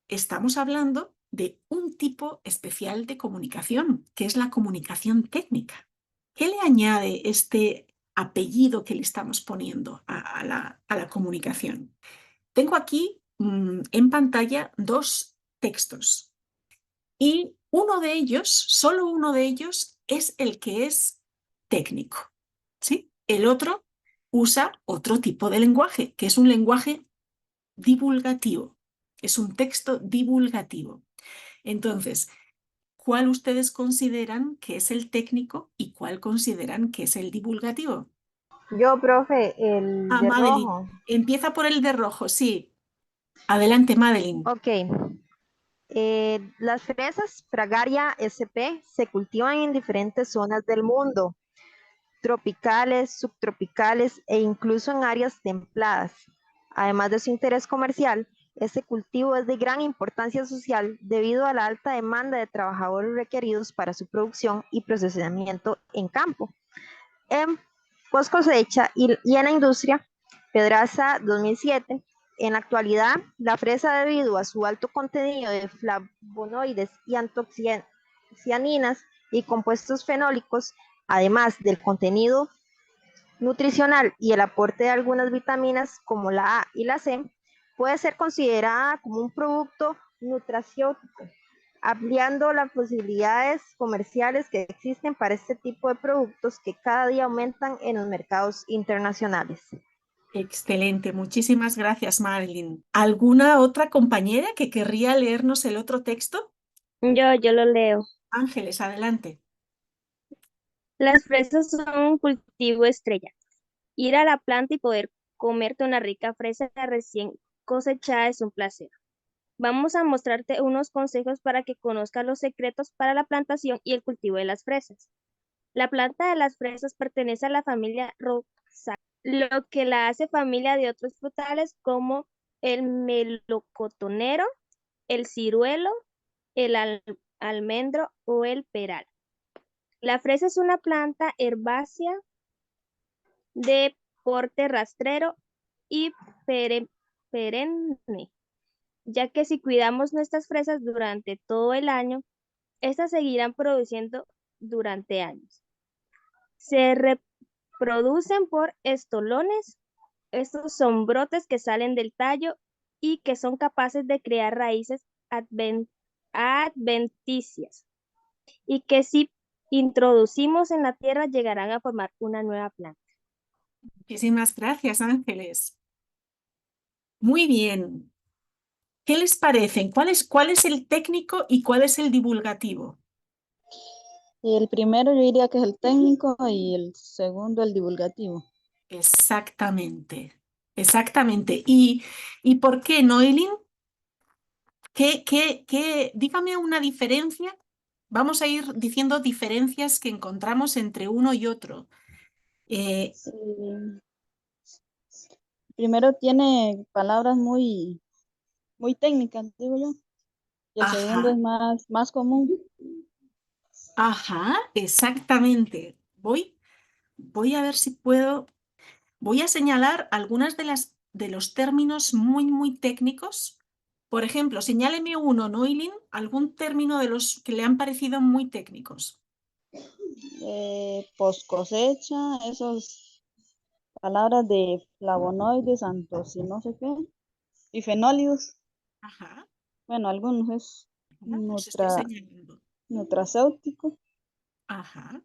estamos hablando de un tipo especial de comunicación, que es la comunicación técnica. ¿Qué le añade este apellido que le estamos poniendo a la comunicación? Tengo aquí en pantalla dos textos y uno de ellos, solo uno de ellos, es el que es técnico, ¿sí? El otro usa otro tipo de lenguaje, que es un lenguaje divulgativo. Es un texto divulgativo. Entonces, ¿cuál ustedes consideran que es el técnico y cuál consideran que es el divulgativo? Yo, profe, el Ah, de Madeline. rojo. Empieza por el de rojo, sí. Adelante, Madeline. Ok. Las fresas Fragaria SP se cultivan en diferentes zonas del mundo, tropicales, subtropicales e incluso en áreas templadas. Además de su interés comercial, este cultivo es de gran importancia social debido a la alta demanda de trabajadores requeridos para su producción y procesamiento en campo. En post cosecha y en la industria, Pedraza 2007. En la actualidad, la fresa, debido a su alto contenido de flavonoides y antocianinas y compuestos fenólicos, además del contenido nutricional y el aporte de algunas vitaminas como la A y la C, puede ser considerada como un producto nutraceutico, ampliando las posibilidades comerciales que existen para este tipo de productos que cada día aumentan en los mercados internacionales. Excelente, muchísimas gracias, Madeline. ¿Alguna otra compañera que querría leernos el otro texto? Yo lo leo. Ángeles, adelante. Las fresas son un cultivo estrella. Ir a la planta y poder comerte una rica fresa recién cosechada es un placer. Vamos a mostrarte unos consejos para que conozcas los secretos para la plantación y el cultivo de las fresas. La planta de las fresas pertenece a la familia Rosaceae, lo que la hace familia de otros frutales como el melocotonero, el ciruelo, el almendro o el peral. La fresa es una planta herbácea de porte rastrero y perenne, ya que si cuidamos nuestras fresas durante todo el año, estas seguirán produciendo durante años. Se reproducen por estolones. Estos son brotes que salen del tallo y que son capaces de crear raíces adventicias y que si introducimos en la tierra llegarán a formar una nueva planta. Muchísimas gracias, Ángeles. Muy bien. ¿Qué les parecen? ¿Cuál es el técnico y cuál es el divulgativo? Y el primero yo diría que es el técnico y el segundo el divulgativo. Exactamente, exactamente. ¿Y por qué, Noelin? Dígame una diferencia. Vamos a ir diciendo diferencias que encontramos entre uno y otro. Eh, Sí. Primero tiene palabras muy técnicas, digo yo. Y el segundo es ajá, más común. ajá, exactamente. Voy a ver si puedo. Voy a señalar algunas de los términos muy técnicos. Por ejemplo, señáleme uno, Noilin, algún término de los que le han parecido muy técnicos. Post cosecha, esas palabras de flavonoides, antos y no sé qué, y fenólidos. Ajá, Bueno, algunos es ajá, los estoy señalando. nutracéutico. Ajá,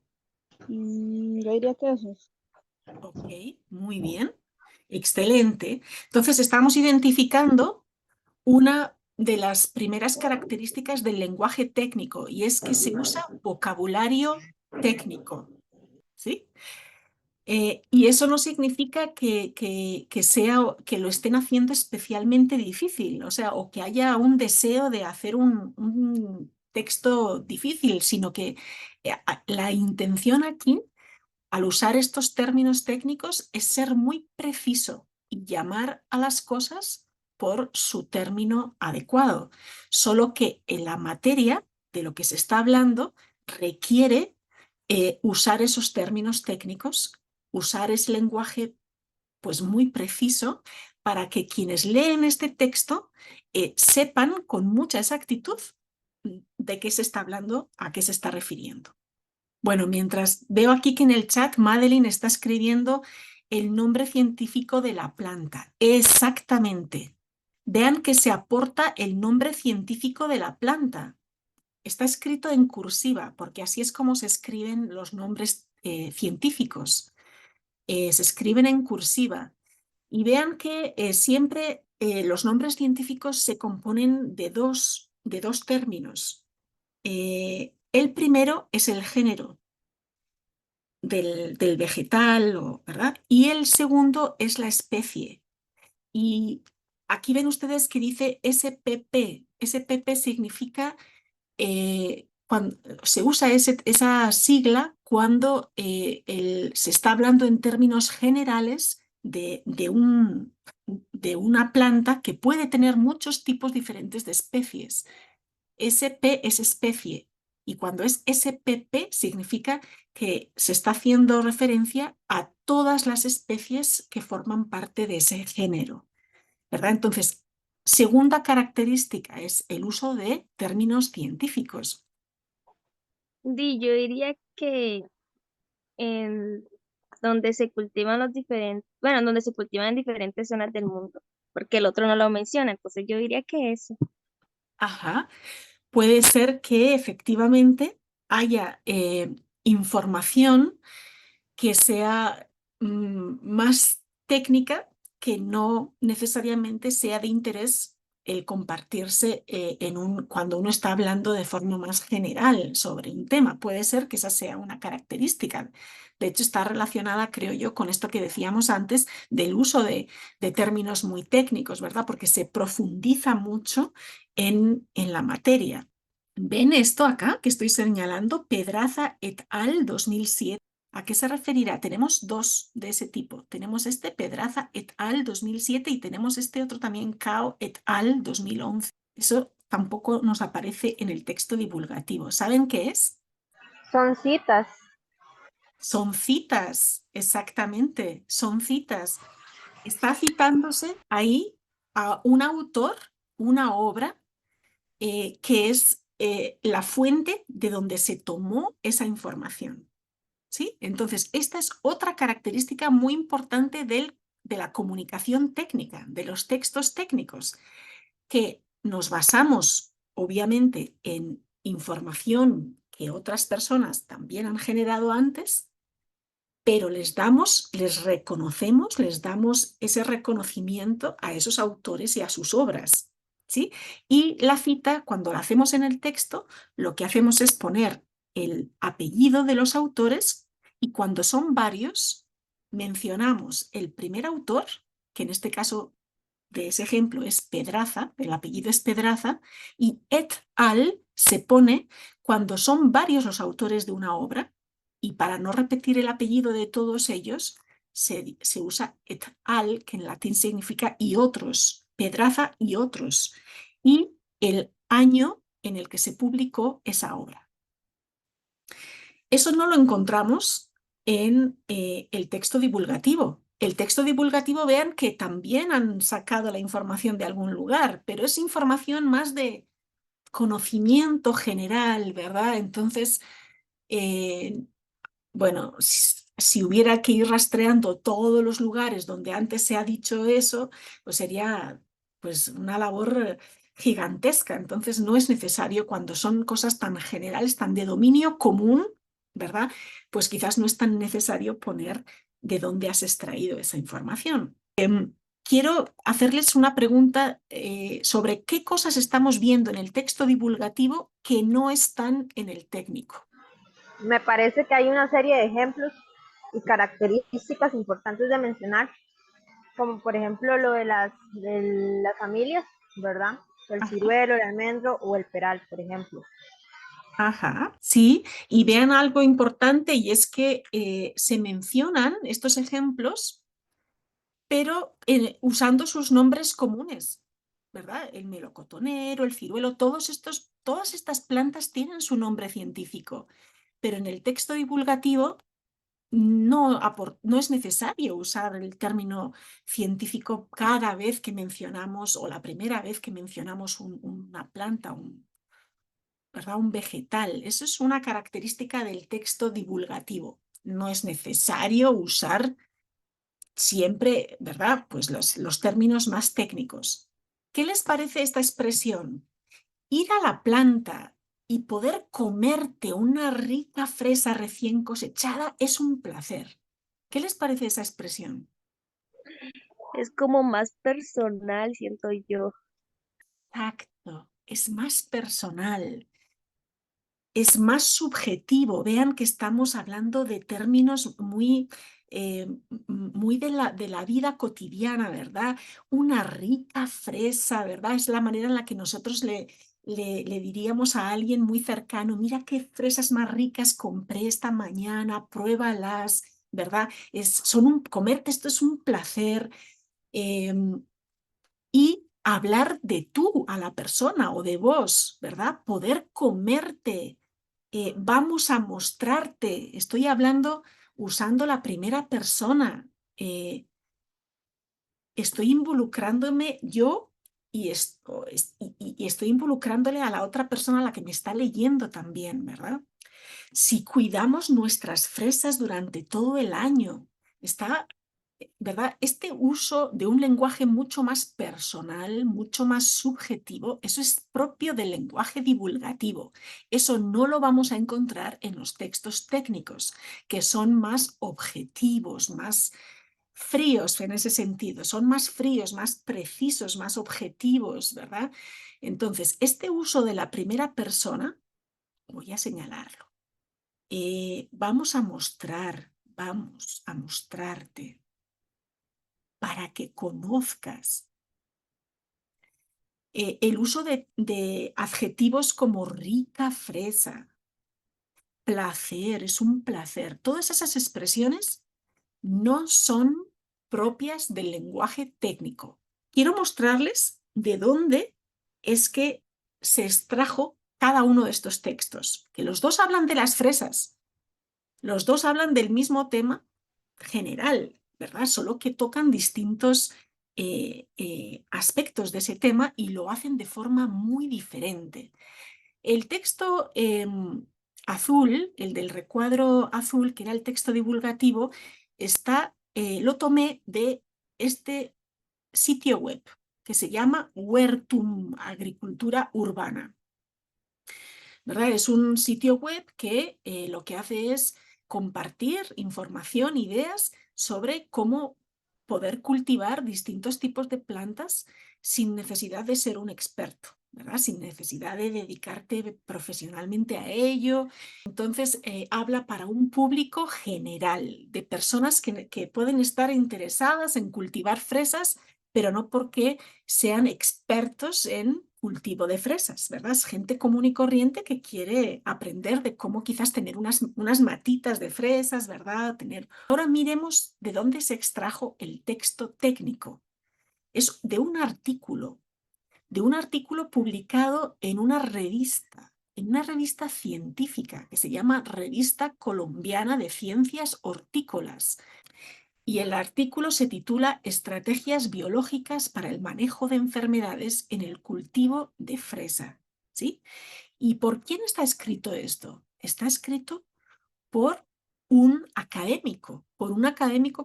Yo diría que esos. ok, muy bien. Excelente. Entonces estamos identificando una de las primeras características del lenguaje técnico y es que se usa vocabulario técnico, ¿sí? Y eso no significa que lo estén haciendo especialmente difícil, o sea, o que haya un deseo de hacer un texto difícil, sino que la intención aquí, al usar estos términos técnicos, es ser muy preciso y llamar a las cosas por su término adecuado. Solo que en la materia de lo que se está hablando requiere usar esos términos técnicos, usar ese lenguaje pues muy preciso para que quienes leen este texto sepan con mucha exactitud de qué se está hablando, a qué se está refiriendo. Bueno, mientras veo aquí que en el chat Madeline está escribiendo el nombre científico de la planta. Exactamente. Vean que se aporta el nombre científico de la planta. Está escrito en cursiva, porque así es como se escriben los nombres científicos. Se escriben en cursiva. Y vean que siempre los nombres científicos se componen de dos términos. El primero es el género del vegetal, ¿verdad? Y el segundo es la especie. Y aquí ven ustedes que dice SPP. SPP significa, cuando, se usa esa sigla cuando se está hablando en términos generales de una planta que puede tener muchos tipos diferentes de especies. SP es especie y cuando es SPP significa que se está haciendo referencia a todas las especies que forman parte de ese género, ¿verdad? Entonces, segunda característica es el uso de términos científicos. Yo diría que en donde se cultivan los diferentes, bueno, donde se cultivan en diferentes zonas del mundo, porque el otro no lo menciona, entonces yo diría que eso. Ajá. Puede ser que efectivamente haya información que sea más técnica, que no necesariamente sea de interés compartirse cuando uno está hablando de forma más general sobre un tema. Puede ser que esa sea una característica. De hecho, está relacionada, creo yo, con esto que decíamos antes del uso de términos muy técnicos, ¿verdad? Porque se profundiza mucho en la materia. ¿Ven esto acá que estoy señalando? Pedraza et al. 2007. ¿A qué se referirá? Tenemos dos de ese tipo. Tenemos este Pedraza et al. 2007 y tenemos este otro también Cao et al. 2011. Eso tampoco nos aparece en el texto divulgativo. ¿Saben qué es? Son citas. Son citas, exactamente, son citas. Está citándose ahí a un autor, una obra, que es la fuente de donde se tomó esa información. ¿Sí? Entonces, esta es otra característica muy importante de la comunicación técnica, de los textos técnicos, que nos basamos, obviamente, en información que otras personas también han generado antes, pero les reconocemos, les damos ese reconocimiento a esos autores y a sus obras. ¿Sí? Y la cita, cuando la hacemos en el texto, lo que hacemos es poner el apellido de los autores y cuando son varios, mencionamos el primer autor, que en este caso de ese ejemplo es Pedraza, el apellido es Pedraza, y et al se pone cuando son varios los autores de una obra, y para no repetir el apellido de todos ellos, se usa et al, que en latín significa y otros, Pedraza y otros, y el año en el que se publicó esa obra. Eso no lo encontramos en el texto divulgativo. El texto divulgativo, vean que también han sacado la información de algún lugar, pero es información más de conocimiento general, ¿verdad? Entonces, bueno, si hubiera que ir rastreando todos los lugares donde antes se ha dicho eso, pues sería pues una labor gigantesca. Entonces no es necesario cuando son cosas tan generales, tan de dominio común, ¿verdad? Pues quizás no es tan necesario poner de dónde has extraído esa información. Quiero hacerles una pregunta sobre qué cosas estamos viendo en el texto divulgativo que no están en el técnico. Me parece que hay una serie de ejemplos y características importantes de mencionar, como por ejemplo lo de las familias, ¿verdad? El ciruelo, el almendro o el peral, por ejemplo. Ajá, sí, y vean algo importante y es que se mencionan estos ejemplos, pero usando sus nombres comunes, ¿verdad? El melocotonero, el ciruelo, todas estas plantas tienen su nombre científico, pero en el texto divulgativo no es necesario usar el término científico cada vez que mencionamos o la primera vez que mencionamos una planta, ¿verdad? Un vegetal. Eso es una característica del texto divulgativo. No es necesario usar siempre, ¿verdad? Pues los términos más técnicos. ¿Qué les parece esta expresión? Ir a la planta y poder comerte una rica fresa recién cosechada es un placer. ¿Qué les parece esa expresión? Es como más personal, siento yo. Exacto, es más personal, es más subjetivo. Vean que estamos hablando de términos muy de la vida cotidiana, ¿verdad? Una rica fresa, ¿verdad? Es la manera en la que nosotros le diríamos a alguien muy cercano, mira qué fresas más ricas compré esta mañana, pruébalas, ¿verdad? Comerte esto es un placer. Y hablar de tú a la persona o de vos, ¿verdad? Poder comerte, vamos a mostrarte, estoy hablando usando la primera persona, estoy involucrándome yo y estoy involucrándole a la otra persona a la que me está leyendo también, ¿verdad? Si cuidamos nuestras fresas durante todo el año, está, ¿verdad? Este uso de un lenguaje mucho más personal, mucho más subjetivo, eso es propio del lenguaje divulgativo. Eso no lo vamos a encontrar en los textos técnicos, que son más objetivos, más fríos en ese sentido, son más fríos, más precisos, más objetivos, ¿verdad? Entonces, este uso de la primera persona, voy a señalarlo. Vamos a mostrarte para que conozcas. El uso de adjetivos como rica fresa, placer, es un placer. Todas esas expresiones no son propias del lenguaje técnico. Quiero mostrarles de dónde es que se extrajo cada uno de estos textos, que los dos hablan de las fresas, los dos hablan del mismo tema general, ¿verdad? Solo que tocan distintos aspectos de ese tema y lo hacen de forma muy diferente. El texto azul, el del recuadro azul, que era el texto divulgativo, lo tomé de este sitio web que se llama Huertum, Agricultura Urbana, ¿verdad? Es un sitio web que lo que hace es compartir información, ideas sobre cómo poder cultivar distintos tipos de plantas sin necesidad de ser un experto, ¿verdad? Sin necesidad de dedicarte profesionalmente a ello. Entonces, habla para un público general, de personas que pueden estar interesadas en cultivar fresas, pero no porque sean expertos en cultivo de fresas, ¿verdad? Es gente común y corriente que quiere aprender de cómo quizás tener unas matitas de fresas, ¿verdad? Ahora miremos de dónde se extrajo el texto técnico. Es de un artículo publicado en una revista científica que se llama Revista Colombiana de Ciencias Hortícolas. Y el artículo se titula Estrategias biológicas para el manejo de enfermedades en el cultivo de fresa. ¿Sí? ¿Y por quién está escrito esto? Está escrito por un académico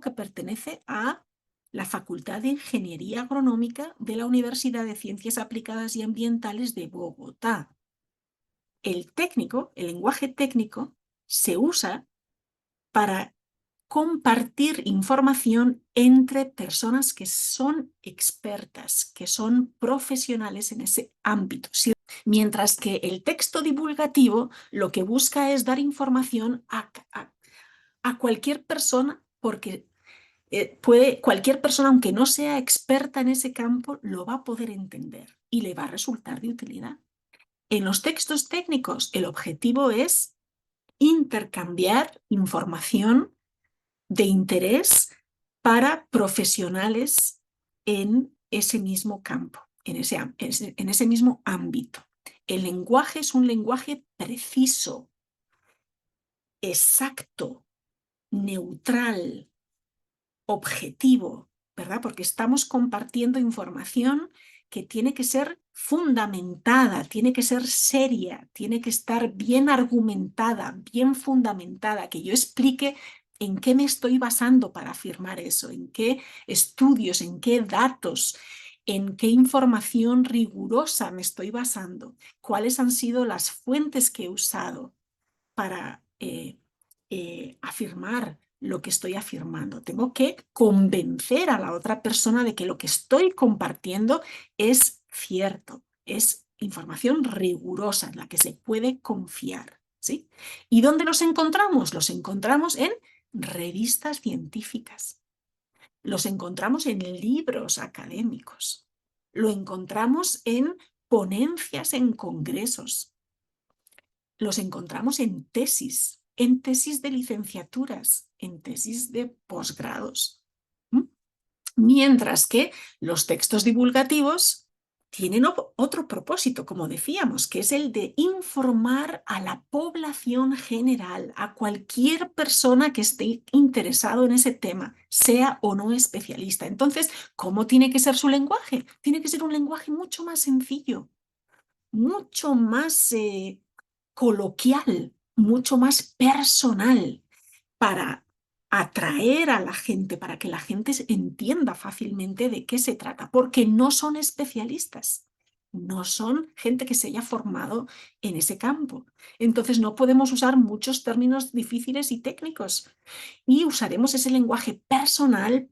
que pertenece a la Facultad de Ingeniería Agronómica de la Universidad de Ciencias Aplicadas y Ambientales de Bogotá. El lenguaje técnico, se usa para compartir información entre personas que son expertas, que son profesionales en ese ámbito. Mientras que el texto divulgativo lo que busca es dar información a cualquier persona, porque cualquier persona, aunque no sea experta en ese campo, lo va a poder entender y le va a resultar de utilidad. En los textos técnicos, el objetivo es intercambiar información de interés para profesionales en ese mismo campo, en ese mismo ámbito. El lenguaje es un lenguaje preciso, exacto, neutral, objetivo, ¿verdad? Porque estamos compartiendo información que tiene que ser fundamentada, tiene que ser seria, tiene que estar bien argumentada, bien fundamentada, que yo explique en qué me estoy basando para afirmar eso, en qué estudios, en qué datos, en qué información rigurosa me estoy basando, cuáles han sido las fuentes que he usado para afirmar lo que estoy afirmando. Tengo que convencer a la otra persona de que lo que estoy compartiendo es cierto, es información rigurosa en la que se puede confiar, ¿sí? ¿Y dónde los encontramos? Los encontramos en revistas científicas, los encontramos en libros académicos, lo encontramos en ponencias en congresos, los encontramos en tesis de licenciaturas, en tesis de posgrados. Mientras que los textos divulgativos tienen otro propósito, como decíamos, que es el de informar a la población general, a cualquier persona que esté interesado en ese tema, sea o no especialista. Entonces, ¿cómo tiene que ser su lenguaje? Tiene que ser un lenguaje mucho más sencillo, mucho más coloquial, mucho más personal, para atraer a la gente, para que la gente entienda fácilmente de qué se trata, porque no son especialistas, no son gente que se haya formado en ese campo. Entonces no podemos usar muchos términos difíciles y técnicos y usaremos ese lenguaje personal,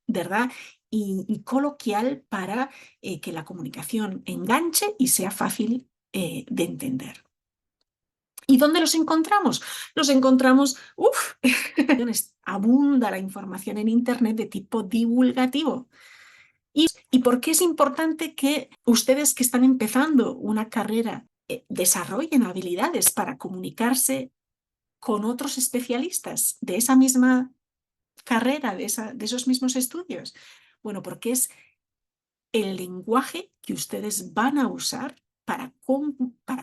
¿verdad? Y coloquial para que la comunicación enganche y sea fácil de entender. ¿Y dónde los encontramos? Los encontramos, abunda la información en Internet de tipo divulgativo. ¿Y por qué es importante que ustedes que están empezando una carrera desarrollen habilidades para comunicarse con otros especialistas de esa misma carrera, de esos mismos estudios? Bueno, porque es el lenguaje que ustedes van a usar para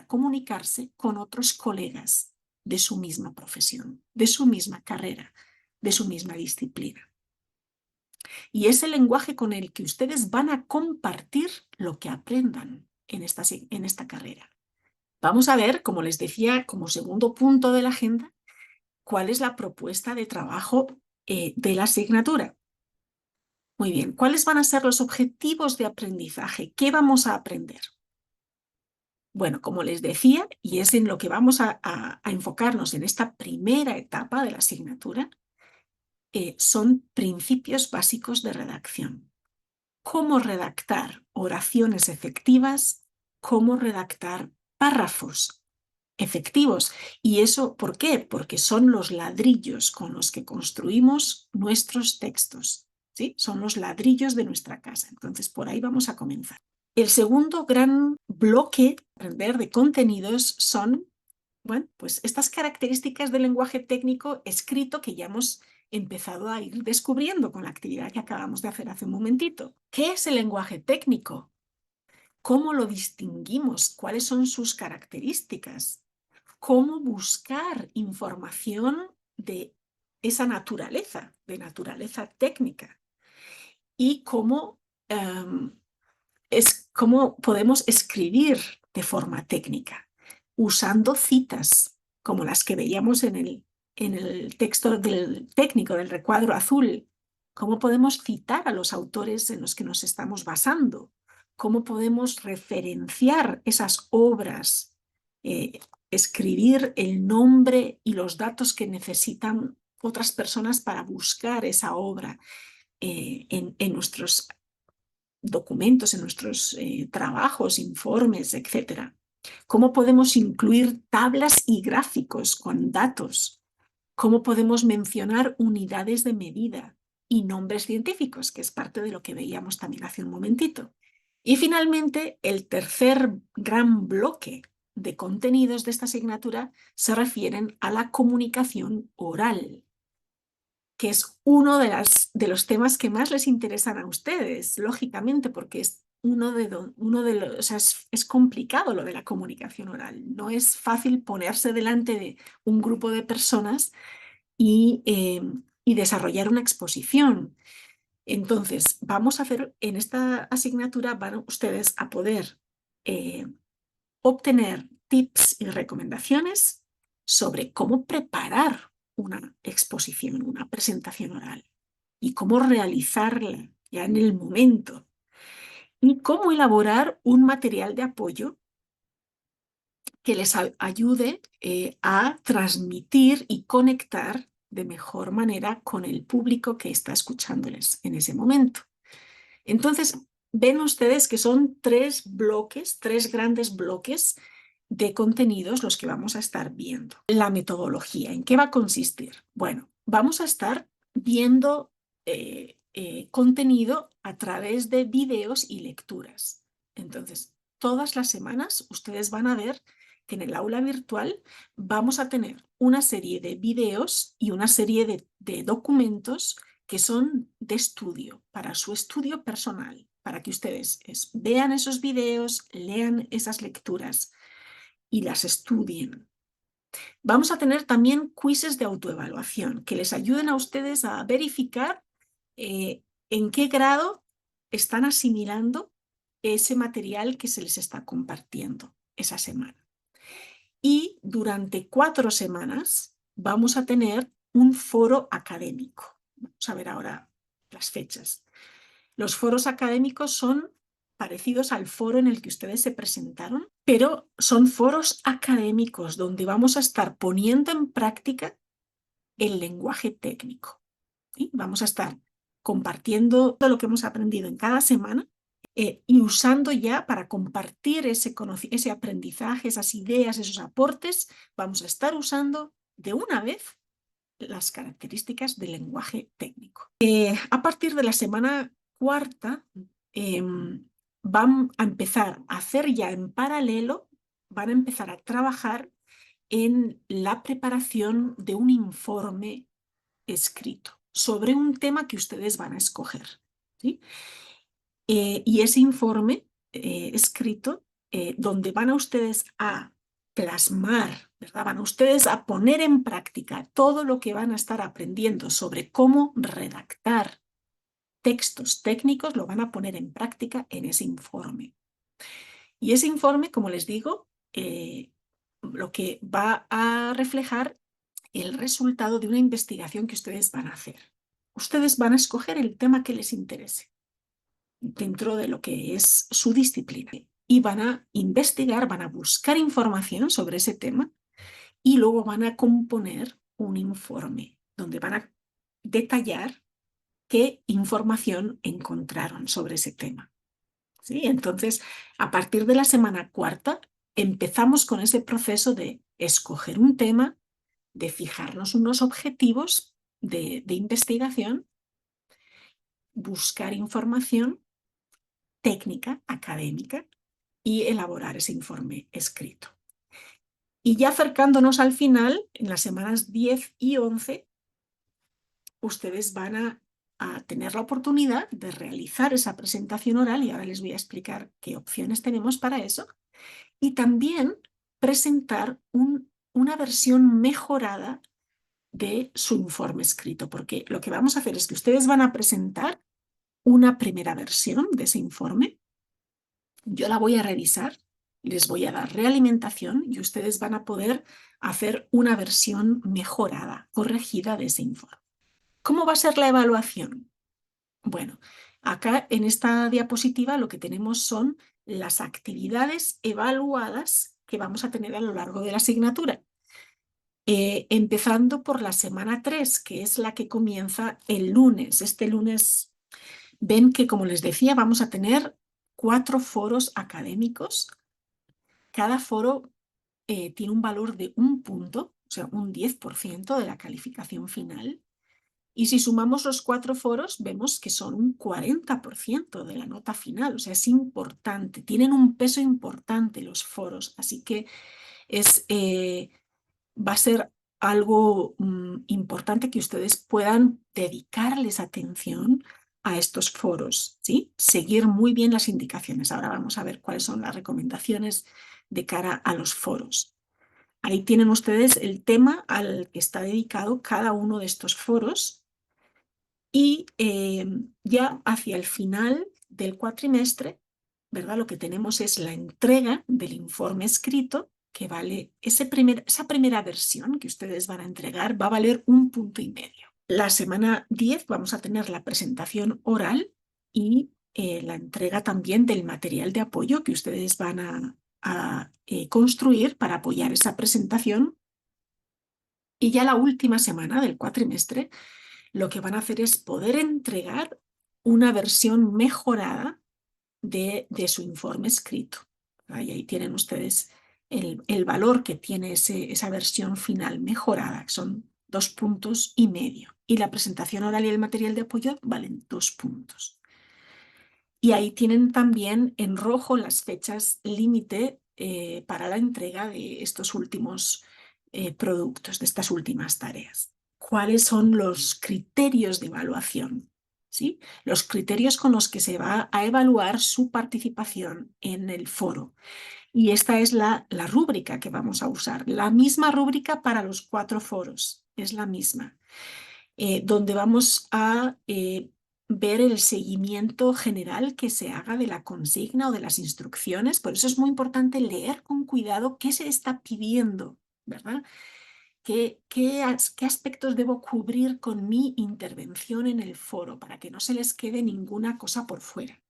comunicarse con otros colegas de su misma profesión, de su misma carrera, de su misma disciplina. Y es el lenguaje con el que ustedes van a compartir lo que aprendan en esta carrera. Vamos a ver, como les decía, como segundo punto de la agenda, cuál es la propuesta de trabajo de la asignatura. Muy bien, ¿cuáles van a ser los objetivos de aprendizaje? ¿Qué vamos a aprender? Bueno, como les decía, y es en lo que vamos a enfocarnos en esta primera etapa de la asignatura, son principios básicos de redacción. Cómo redactar oraciones efectivas, cómo redactar párrafos efectivos. ¿Y eso por qué? Porque son los ladrillos con los que construimos nuestros textos, ¿sí? Son los ladrillos de nuestra casa. Entonces, por ahí vamos a comenzar. El segundo gran bloque de contenidos son, bueno, pues estas características del lenguaje técnico escrito que ya hemos empezado a ir descubriendo con la actividad que acabamos de hacer hace un momentito. ¿Qué es el lenguaje técnico? ¿Cómo lo distinguimos? ¿Cuáles son sus características? ¿Cómo buscar información de esa naturaleza, de naturaleza técnica? Y cómo cómo podemos escribir de forma técnica, usando citas como las que veíamos en el texto del técnico del recuadro azul. Cómo podemos citar a los autores en los que nos estamos basando. Cómo podemos referenciar esas obras, escribir el nombre y los datos que necesitan otras personas para buscar esa obra en nuestros documentos, en nuestros trabajos, informes, etc. ¿Cómo podemos incluir tablas y gráficos con datos? ¿Cómo podemos mencionar unidades de medida y nombres científicos, que es parte de lo que veíamos también hace un momentito? Y finalmente, el tercer gran bloque de contenidos de esta asignatura se refieren a la comunicación oral, que es uno de los temas que más les interesan a ustedes, lógicamente, porque es o sea, es complicado lo de la comunicación oral. No es fácil ponerse delante de un grupo de personas y desarrollar una exposición. Entonces, vamos a hacer en esta asignatura, van ustedes a poder obtener tips y recomendaciones sobre cómo preparar una exposición, una presentación oral y cómo realizarla ya en el momento y cómo elaborar un material de apoyo que les ayude a transmitir y conectar de mejor manera con el público que está escuchándoles en ese momento. Entonces, ven ustedes que son tres grandes bloques de contenidos los que vamos a estar viendo. La metodología, ¿en qué va a consistir? Bueno, vamos a estar viendo contenido a través de videos y lecturas. Entonces, todas las semanas ustedes van a ver que en el aula virtual vamos a tener una serie de videos y una serie de documentos que son de estudio, para su estudio personal, para que ustedes vean esos videos, lean esas lecturas y las estudien. Vamos a tener también quizzes de autoevaluación que les ayuden a ustedes a verificar en qué grado están asimilando ese material que se les está compartiendo esa semana. Y durante 4 semanas vamos a tener un foro académico. Vamos a ver ahora las fechas. Los foros académicos son parecidos al foro en el que ustedes se presentaron, pero son foros académicos donde vamos a estar poniendo en práctica el lenguaje técnico. ¿Sí? Vamos a estar compartiendo todo lo que hemos aprendido en cada semana y usando ya para compartir ese aprendizaje, esas ideas, esos aportes, vamos a estar usando de una vez las características del lenguaje técnico. A partir de la semana cuarta van a empezar a hacer ya en paralelo, van a empezar a trabajar en la preparación de un informe escrito sobre un tema que ustedes van a escoger, ¿sí? Y ese informe escrito, donde van a ustedes a plasmar, ¿verdad? Van a ustedes a poner en práctica todo lo que van a estar aprendiendo sobre cómo redactar textos técnicos, lo van a poner en práctica en ese informe. Y ese informe, como les digo, lo que va a reflejar el resultado de una investigación que ustedes van a hacer. Ustedes van a escoger el tema que les interese dentro de lo que es su disciplina y van a investigar, van a buscar información sobre ese tema y luego van a componer un informe donde van a detallar qué información encontraron sobre ese tema. ¿Sí? Entonces, a partir de la semana cuarta, empezamos con ese proceso de escoger un tema, de fijarnos unos objetivos de investigación, buscar información técnica, académica, y elaborar ese informe escrito. Y ya acercándonos al final, en las semanas 10 y 11, ustedes van a tener la oportunidad de realizar esa presentación oral, y ahora les voy a explicar qué opciones tenemos para eso, y también presentar una versión mejorada de su informe escrito, porque lo que vamos a hacer es que ustedes van a presentar una primera versión de ese informe. Yo la voy a revisar, les voy a dar realimentación y ustedes van a poder hacer una versión mejorada, corregida de ese informe. ¿Cómo va a ser la evaluación? Bueno, acá en esta diapositiva lo que tenemos son las actividades evaluadas que vamos a tener a lo largo de la asignatura. Empezando por la semana 3, que es la que comienza el lunes. Este lunes ven que, como les decía, vamos a tener 4 foros académicos. Cada foro tiene un valor de 1 punto, o sea, un 10% de la calificación final. Y si sumamos los 4 foros, vemos que son un 40% de la nota final. O sea, es importante, tienen un peso importante los foros. Así que va a ser algo importante que ustedes puedan dedicarles atención a estos foros, ¿sí? Seguir muy bien las indicaciones. Ahora vamos a ver cuáles son las recomendaciones de cara a los foros. Ahí tienen ustedes el tema al que está dedicado cada uno de estos foros y ya hacia el final del cuatrimestre, ¿verdad? Lo que tenemos es la entrega del informe escrito, que vale esa primera versión que ustedes van a entregar, va a valer 1,5 puntos. La semana 10 vamos a tener la presentación oral y la entrega también del material de apoyo que ustedes van a construir para apoyar esa presentación. Y ya la última semana del cuatrimestre lo que van a hacer es poder entregar una versión mejorada de su informe escrito. Y ahí tienen ustedes el valor que tiene esa versión final mejorada, que son 2,5 puntos. Y la presentación oral y el material de apoyo valen 2 puntos. Y ahí tienen también en rojo las fechas límite para la entrega de estos últimos productos, de estas últimas tareas. ¿Cuáles son los criterios de evaluación? ¿Sí? Los criterios con los que se va a evaluar su participación en el foro. Y esta es la rúbrica que vamos a usar. La misma rúbrica para los 4 foros. Es la misma. Donde vamos a ver el seguimiento general que se haga de la consigna o de las instrucciones. Por eso es muy importante leer con cuidado qué se está pidiendo, ¿verdad? ¿Qué aspectos debo cubrir con mi intervención en el foro para que no se les quede ninguna cosa por fuera?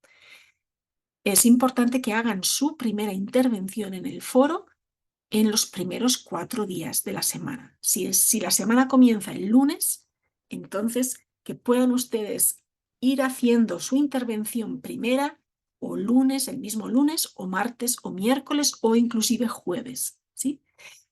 Es importante que hagan su primera intervención en el foro en los primeros 4 días de la semana. Si la semana comienza el lunes, entonces que puedan ustedes ir haciendo su intervención primera o lunes, el mismo lunes, o martes, o miércoles, o inclusive jueves, ¿sí?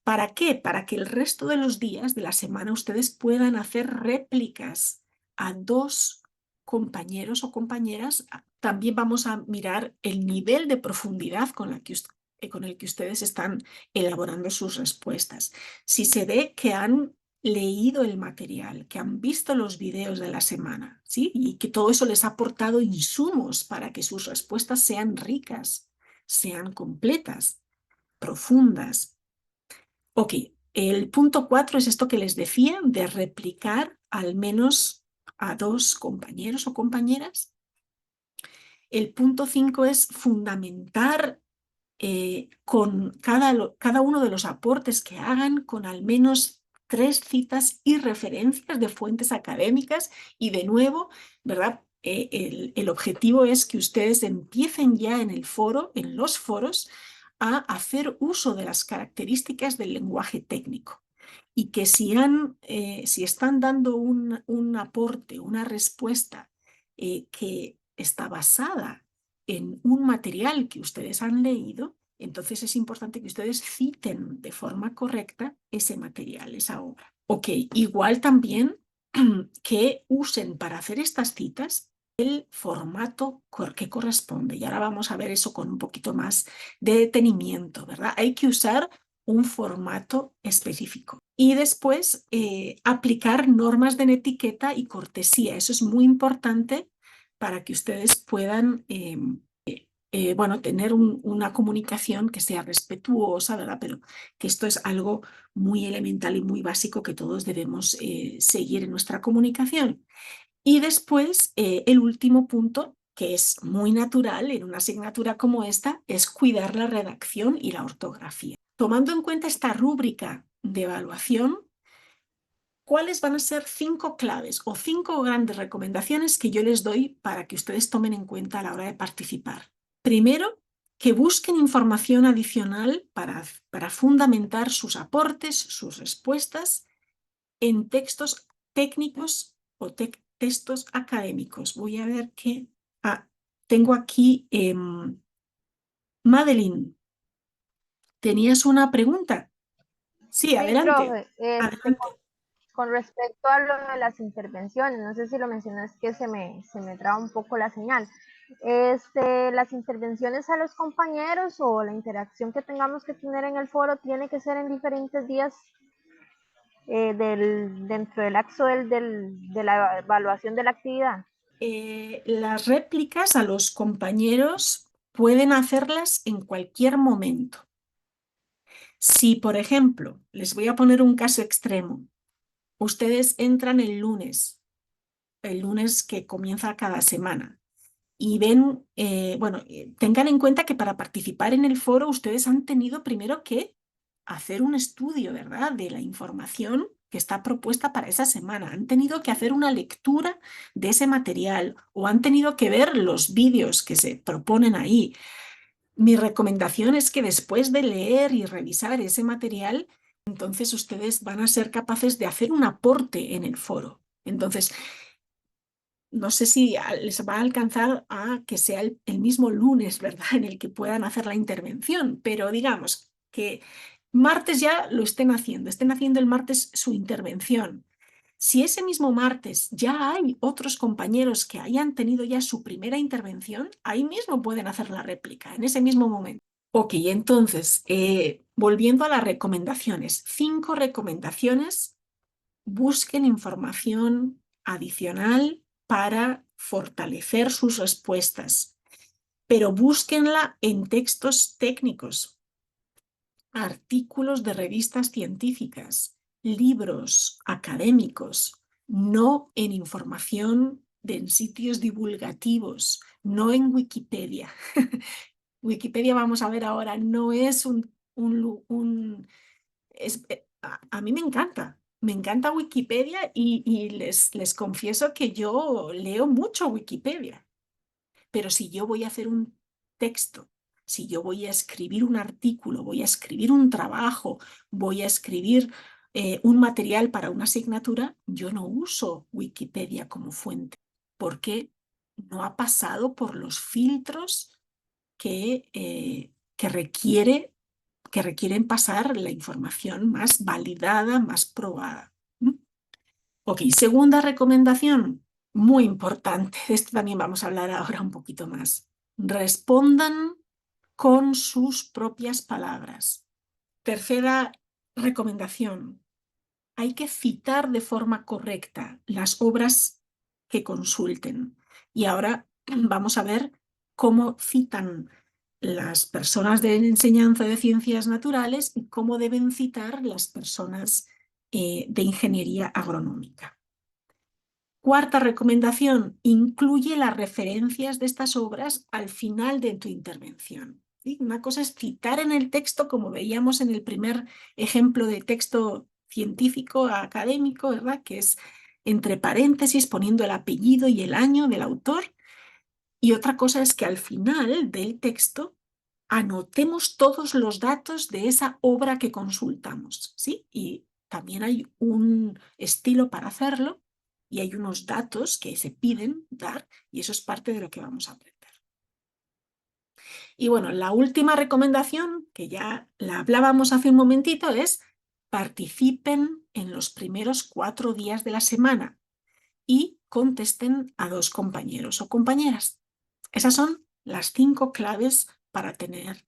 ¿Para qué? Para que el resto de los días de la semana ustedes puedan hacer réplicas a 2 compañeros o compañeras. También vamos a mirar el nivel de profundidad con el que ustedes están elaborando sus respuestas. Si se ve que han leído el material, que han visto los videos de la semana, ¿sí? Y que todo eso les ha aportado insumos para que sus respuestas sean ricas, sean completas, profundas. Ok, el punto 4 es esto que les decía, de replicar al menos a 2 compañeros o compañeras. El punto 5 es fundamentar con cada uno de los aportes que hagan con al menos 3 citas y referencias de fuentes académicas. Y de nuevo, ¿verdad? El objetivo es que ustedes empiecen ya en el foro, en los foros, a hacer uso de las características del lenguaje técnico. Y que si están dando un aporte, una respuesta que está basada en un material que ustedes han leído, entonces es importante que ustedes citen de forma correcta ese material, esa obra. Ok, igual también que usen para hacer estas citas el formato que corresponde. Y ahora vamos a ver eso con un poquito más de detenimiento, ¿verdad? Hay que usar un formato específico. Y después aplicar normas de etiqueta y cortesía. Eso es muy importante para que ustedes puedan bueno, tener una comunicación que sea respetuosa, ¿verdad? Pero que esto es algo muy elemental y muy básico que todos debemos seguir en nuestra comunicación. Y después, el último punto, que es muy natural en una asignatura como esta, es cuidar la redacción y la ortografía. Tomando en cuenta esta rúbrica de evaluación, ¿cuáles van a ser 5 claves o 5 grandes recomendaciones que yo les doy para que ustedes tomen en cuenta a la hora de participar? Primero, que busquen información adicional para fundamentar sus aportes, sus respuestas en textos técnicos o textos académicos. Voy a ver qué... tengo aquí... Madeline, ¿tenías una pregunta? Sí, Sí, adelante. profe, Adelante. con respecto a lo de las intervenciones, no sé si lo mencioné, es que se me traba un poco la señal. Las intervenciones a los compañeros o la interacción que tengamos que tener en el foro tiene que ser en diferentes días dentro del lapso de la evaluación de la actividad. Las réplicas a los compañeros pueden hacerlas en cualquier momento. Si, por ejemplo, les voy a poner un caso extremo, ustedes entran el lunes que comienza cada semana, y ven, bueno, tengan en cuenta que para participar en el foro ustedes han tenido primero que hacer un estudio, ¿verdad?, de la información que está propuesta para esa semana. Han tenido que hacer una lectura de ese material o han tenido que ver los vídeos que se proponen ahí. Mi recomendación es que después de leer y revisar ese material, entonces ustedes van a ser capaces de hacer un aporte en el foro. Entonces, no sé si les va a alcanzar a que sea el mismo lunes, ¿verdad?, en el que puedan hacer la intervención, pero digamos que martes ya lo estén haciendo el martes su intervención. Si ese mismo martes ya hay otros compañeros que hayan tenido ya su primera intervención, ahí mismo pueden hacer la réplica, en ese mismo momento. Ok, entonces, volviendo a las recomendaciones, 5 recomendaciones. Busquen información adicional para fortalecer sus respuestas, pero búsquenla en textos técnicos, artículos de revistas científicas, libros académicos, no en información en sitios divulgativos, no en Wikipedia. Wikipedia, vamos a ver ahora, no es a mí me encanta Wikipedia y les confieso que yo leo mucho Wikipedia, pero si yo voy a hacer un texto, si yo voy a escribir un artículo, voy a escribir un trabajo, voy a escribir un material para una asignatura, yo no uso Wikipedia como fuente, porque no ha pasado por los filtros que requieren pasar la información más validada, más probada. Ok, segunda recomendación, muy importante, de esto también vamos a hablar ahora un poquito más. Respondan con sus propias palabras. Tercera recomendación, hay que citar de forma correcta las obras que consulten. Y ahora vamos a ver cómo citan las personas de enseñanza de ciencias naturales y cómo deben citar las personas de ingeniería agronómica. Cuarta recomendación, incluye las referencias de estas obras al final de tu intervención. ¿Sí? Una cosa es citar en el texto, como veíamos en el primer ejemplo de texto científico académico, ¿verdad?, que es entre paréntesis poniendo el apellido y el año del autor. Y otra cosa es que al final del texto anotemos todos los datos de esa obra que consultamos, ¿sí? Y también hay un estilo para hacerlo y hay unos datos que se piden dar y eso es parte de lo que vamos a aprender. Y bueno, la última recomendación, que ya la hablábamos hace un momentito, es participen en los primeros 4 días de la semana y contesten a 2 compañeros o compañeras. Esas son las 5 claves para tener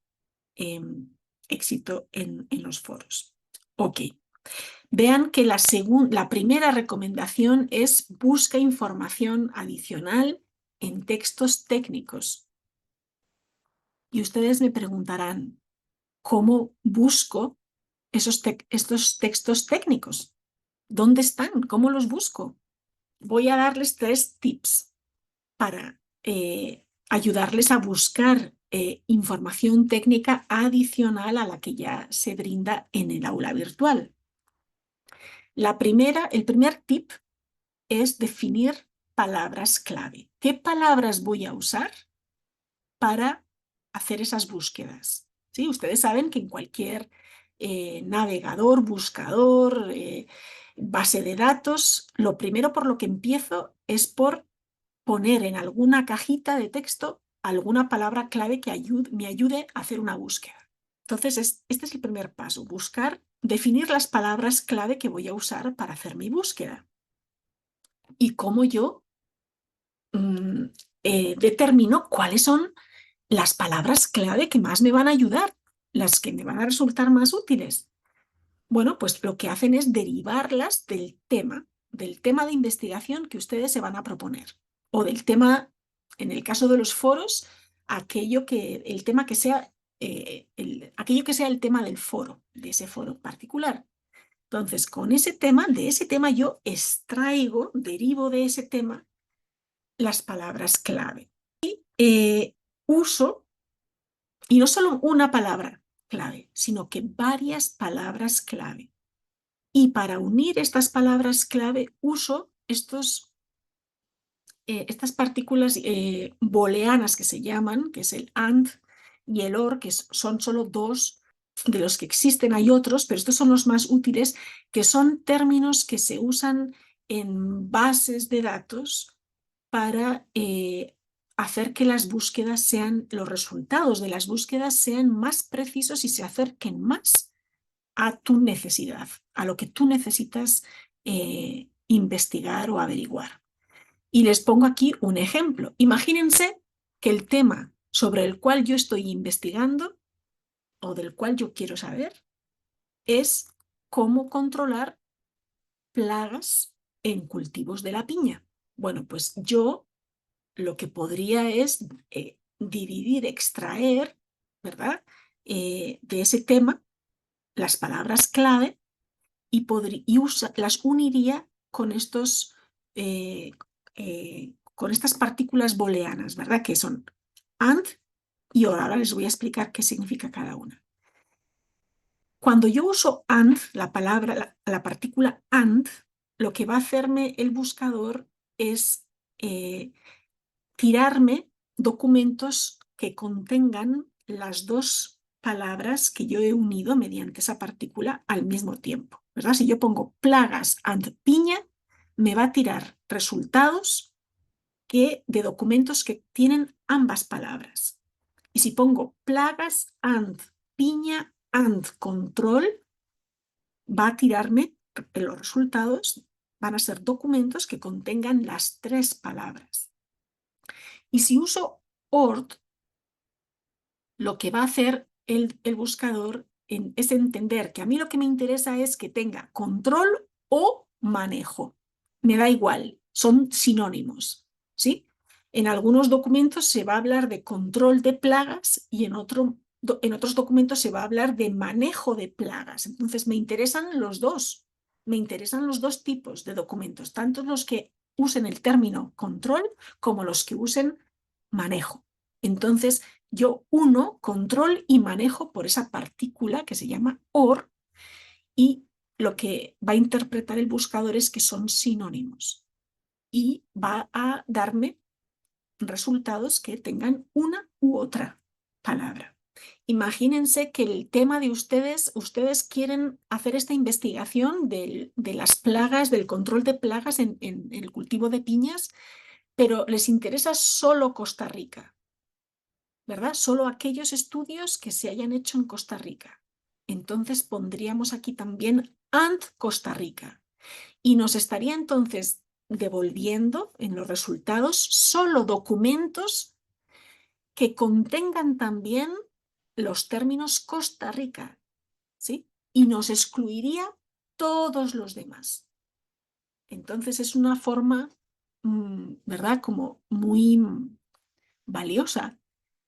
éxito en los foros. Ok, vean que la primera recomendación es busca información adicional en textos técnicos. Y ustedes me preguntarán, ¿cómo busco estos textos técnicos? ¿Dónde están? ¿Cómo los busco? Voy a darles 3 tips para ayudarles a buscar información técnica adicional a la que ya se brinda en el aula virtual. El primer tip es definir palabras clave. ¿Qué palabras voy a usar para hacer esas búsquedas? ¿Sí? Ustedes saben que en cualquier navegador, buscador, base de datos, lo primero por lo que empiezo es por poner en alguna cajita de texto alguna palabra clave que me ayude a hacer una búsqueda. Entonces, este es el primer paso, definir las palabras clave que voy a usar para hacer mi búsqueda. Y cómo yo determino cuáles son las palabras clave que más me van a ayudar, las que me van a resultar más útiles. Bueno, pues lo que hacen es derivarlas del tema de investigación que ustedes se van a proponer. O del tema, en el caso de los foros, el tema que sea aquello que sea el tema del foro, de ese foro particular. Entonces, con ese tema, de ese tema yo extraigo, derivo de ese tema las palabras clave. Y uso, y no solo una palabra clave, sino que varias palabras clave. Y para unir estas palabras clave uso estas partículas booleanas que se llaman, que es el AND y el OR, que son solo dos de los que existen. Hay otros, pero estos son los más útiles, que son términos que se usan en bases de datos para hacer que las búsquedas los resultados de las búsquedas sean más precisos y se acerquen más a tu necesidad, a lo que tú necesitas investigar o averiguar. Y les pongo aquí un ejemplo. Imagínense que el tema sobre el cual yo estoy investigando o del cual yo quiero saber es cómo controlar plagas en cultivos de la piña. Bueno, pues yo lo que podría es dividir, extraer, ¿verdad? De ese tema las palabras clave y las uniría con con estas partículas booleanas, ¿verdad? Que son AND y OR. Ahora les voy a explicar qué significa cada una. Cuando yo uso AND, la partícula AND, lo que va a hacerme el buscador es tirarme documentos que contengan las dos palabras que yo he unido mediante esa partícula al mismo tiempo, ¿verdad? Si yo pongo plagas and piña, me va a tirar resultados de documentos que tienen ambas palabras. Y si pongo plagas and piña and control, va a tirarme los resultados, van a ser documentos que contengan las tres palabras. Y si uso ORD, lo que va a hacer el buscador es entender que a mí lo que me interesa es que tenga control o manejo. Me da igual, son sinónimos, ¿sí? En algunos documentos se va a hablar de control de plagas y en otros documentos se va a hablar de manejo de plagas. Entonces me interesan los dos. Me interesan los dos tipos de documentos, tanto los que usen el término control como los que usen manejo. Entonces, yo uno control y manejo por esa partícula que se llama OR y lo que va a interpretar el buscador es que son sinónimos y va a darme resultados que tengan una u otra palabra. Imagínense que el tema de ustedes quieren hacer esta investigación de las plagas, del control de plagas en el cultivo de piñas, pero les interesa solo Costa Rica, ¿verdad? Solo aquellos estudios que se hayan hecho en Costa Rica. Entonces pondríamos aquí también AND Costa Rica y nos estaría entonces devolviendo en los resultados solo documentos que contengan también los términos Costa Rica, ¿sí? Y nos excluiría todos los demás. Entonces es una forma, ¿verdad? Como muy valiosa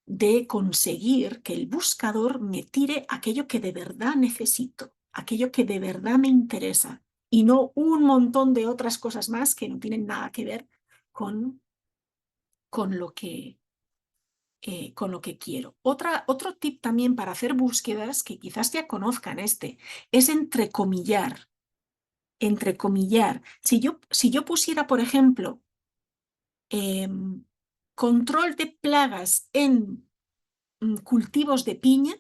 de conseguir que el buscador me tire aquello que de verdad necesito, aquello que de verdad me interesa y no un montón de otras cosas más que no tienen nada que ver con lo que quiero. Otro tip también para hacer búsquedas, que quizás ya conozcan es entrecomillar. Entrecomillar. Si yo pusiera, por ejemplo, control de plagas en cultivos de piña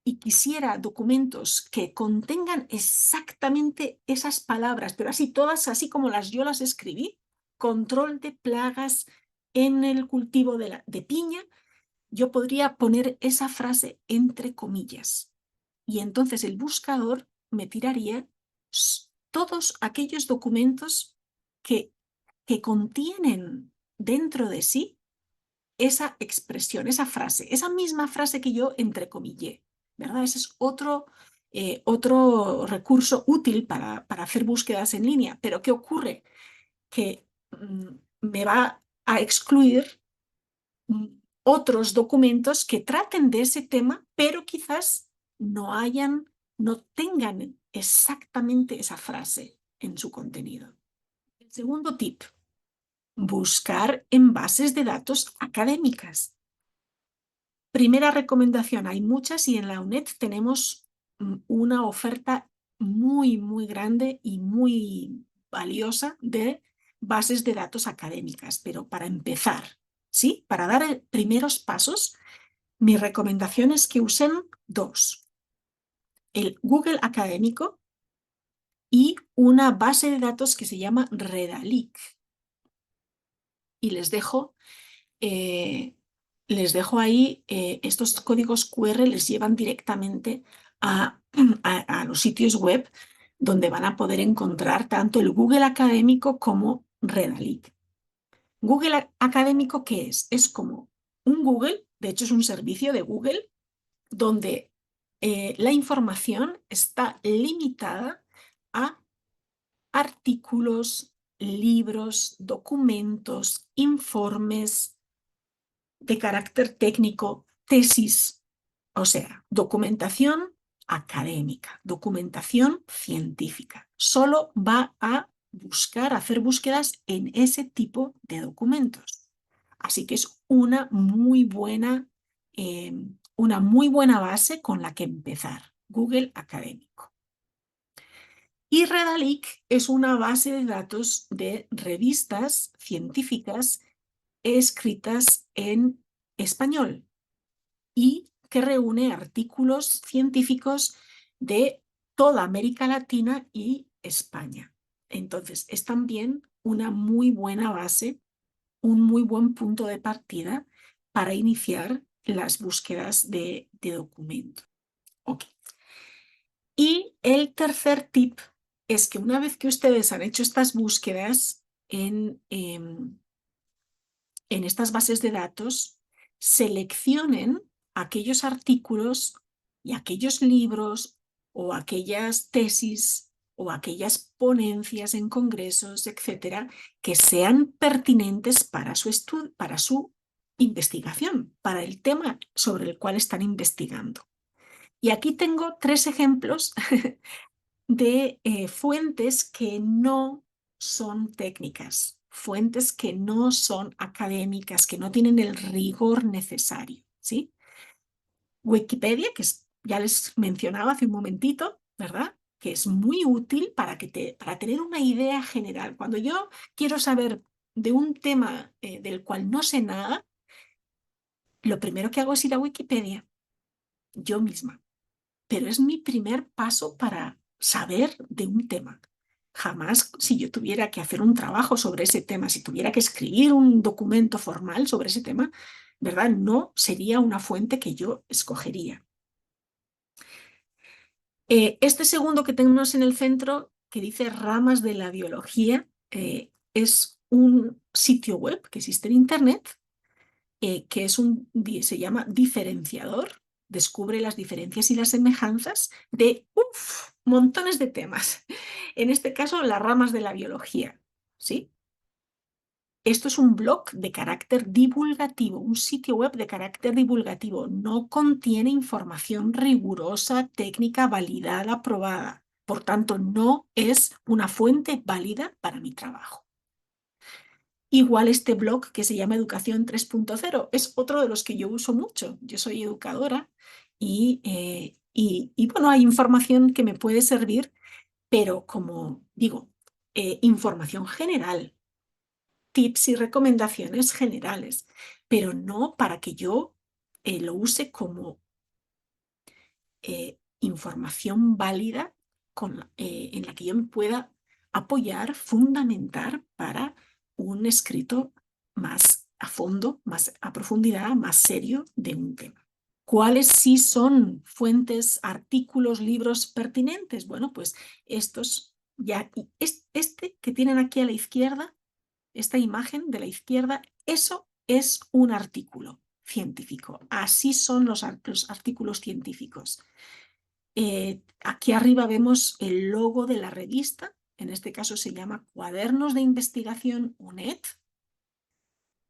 y quisiera documentos que contengan exactamente esas palabras, pero así todas, así como yo las escribí, control de plagas en el cultivo de piña, yo podría poner esa frase entre comillas y entonces el buscador me tiraría todos aquellos documentos que contienen dentro de sí esa expresión, esa frase, esa misma frase que yo entrecomillé, ¿verdad? Ese es otro recurso útil para hacer búsquedas en línea. Pero ¿qué ocurre? Que me va a excluir otros documentos que traten de ese tema, pero quizás no tengan exactamente esa frase en su contenido. El segundo tip, buscar en bases de datos académicas. Primera recomendación, hay muchas y en la UNED tenemos una oferta muy, muy grande y muy valiosa de bases de datos académicas, pero para empezar, ¿sí? Para dar primeros pasos, mi recomendación es que usen dos, el Google Académico y una base de datos que se llama Redalic. Y les dejo ahí, estos códigos QR les llevan directamente a los sitios web donde van a poder encontrar tanto el Google Académico como Redalic. Google Académico, ¿qué es? Es como un Google, de hecho es un servicio de Google, donde la información está limitada a artículos, libros, documentos, informes de carácter técnico, tesis, o sea, documentación académica, documentación científica. Solo va a hacer búsquedas en ese tipo de documentos. Así que es una muy buena base con la que empezar, Google Académico. Y Redalic es una base de datos de revistas científicas escritas en español y que reúne artículos científicos de toda América Latina y España. Entonces, es también una muy buena base, un muy buen punto de partida para iniciar las búsquedas de documentos. Okay. Y el tercer tip es que una vez que ustedes han hecho estas búsquedas en estas bases de datos, seleccionen aquellos artículos y aquellos libros o aquellas tesis o aquellas ponencias en congresos, etcétera, que sean pertinentes para su investigación, para el tema sobre el cual están investigando. Y aquí tengo 3 ejemplos de fuentes que no son técnicas, fuentes que no son académicas, que no tienen el rigor necesario, ¿sí? Wikipedia, ya les mencionaba hace un momentito, ¿verdad? Que es muy útil para tener una idea general. Cuando yo quiero saber de un tema del cual no sé nada, lo primero que hago es ir a Wikipedia, yo misma. Pero es mi primer paso para saber de un tema. Jamás, si yo tuviera que hacer un trabajo sobre ese tema, si tuviera que escribir un documento formal sobre ese tema, ¿verdad? No sería una fuente que yo escogería. Este segundo que tenemos en el centro, que dice Ramas de la Biología, es un sitio web que existe en Internet, que se llama Diferenciador. Descubre las diferencias y las semejanzas de montones de temas. En este caso, las ramas de la biología, ¿sí? Esto es un blog de carácter divulgativo, un sitio web de carácter divulgativo. No contiene información rigurosa, técnica, validada, aprobada. Por tanto, no es una fuente válida para mi trabajo. Igual este blog que se llama Educación 3.0 es otro de los que yo uso mucho. Yo soy educadora y bueno, hay información que me puede servir, pero como digo, información general, tips y recomendaciones generales, pero no para que yo lo use como información válida en la que yo me pueda apoyar, fundamentar para un escrito más a fondo, más a profundidad, más serio de un tema. ¿Cuáles sí son fuentes, artículos, libros pertinentes? Bueno, pues estos ya, este que tienen aquí a la izquierda, esta imagen de la izquierda, eso es un artículo científico. Así son los artículos científicos. Aquí arriba vemos el logo de la revista, en este caso se llama Cuadernos de Investigación UNED.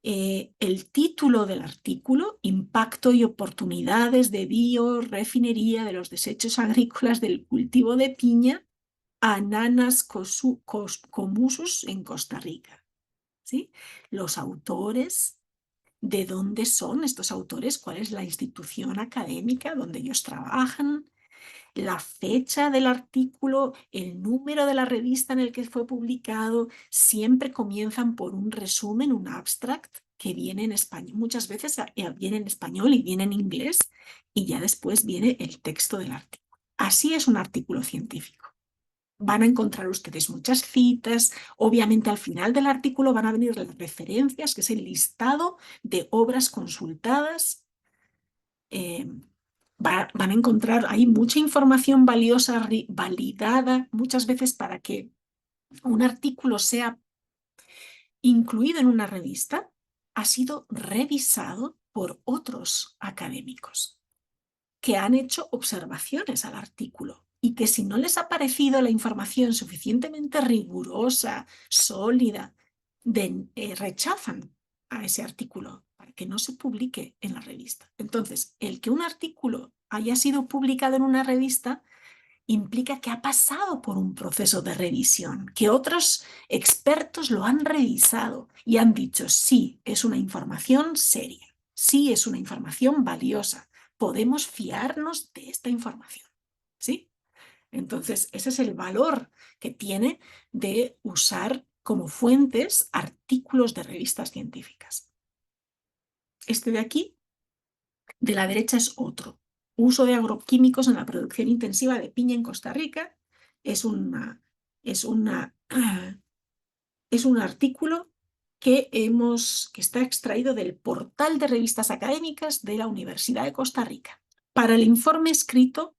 el título del artículo, impacto y oportunidades de biorefinería de los desechos agrícolas del cultivo de piña Ananas comusus en Costa Rica. ¿Sí? Los autores, de dónde son estos autores, cuál es la institución académica donde ellos trabajan, la fecha del artículo, el número de la revista en el que fue publicado, siempre comienzan por un resumen, un abstract, que viene en español. Muchas veces viene en español y viene en inglés, y ya después viene el texto del artículo. Así es un artículo científico. Van a encontrar ustedes muchas citas. Obviamente al final del artículo van a venir las referencias, que es el listado de obras consultadas. Van a encontrar ahí mucha información valiosa, validada, muchas veces para que un artículo sea incluido en una revista, ha sido revisado por otros académicos que han hecho observaciones al artículo y que si no les ha parecido la información suficientemente rigurosa, sólida, rechazan a ese artículo para que no se publique en la revista. Entonces, el que un artículo haya sido publicado en una revista implica que ha pasado por un proceso de revisión, que otros expertos lo han revisado y han dicho, sí, es una información seria, sí, es una información valiosa, podemos fiarnos de esta información, ¿sí? Entonces, ese es el valor que tiene de usar como fuentes artículos de revistas científicas. Este de aquí, de la derecha, es otro. Uso de agroquímicos en la producción intensiva de piña en Costa Rica. Es un artículo que está extraído del portal de revistas académicas de la Universidad de Costa Rica. Para el informe escrito,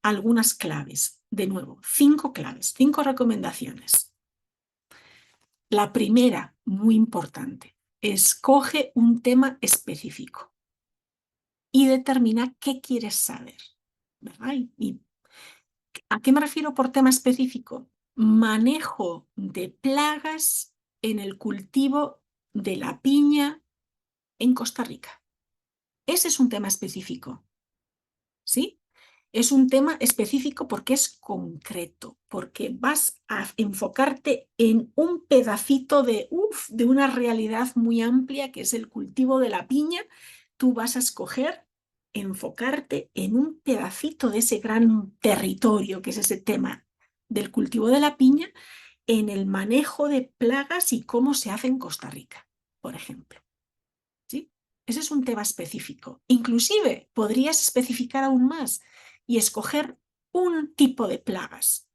algunas claves. De nuevo, 5 claves, 5 recomendaciones. La primera, muy importante, escoge un tema específico y determina qué quieres saber, ¿verdad? ¿Y a qué me refiero por tema específico? Manejo de plagas en el cultivo de la piña en Costa Rica. Ese es un tema específico, ¿sí? Es un tema específico porque es concreto, porque vas a enfocarte en un pedacito de una realidad muy amplia que es el cultivo de la piña. Tú vas a escoger enfocarte en un pedacito de ese gran territorio que es ese tema del cultivo de la piña, en el manejo de plagas y cómo se hace en Costa Rica, por ejemplo. ¿Sí? Ese es un tema específico. Inclusive podrías especificar aún más y escoger un tipo de plagas.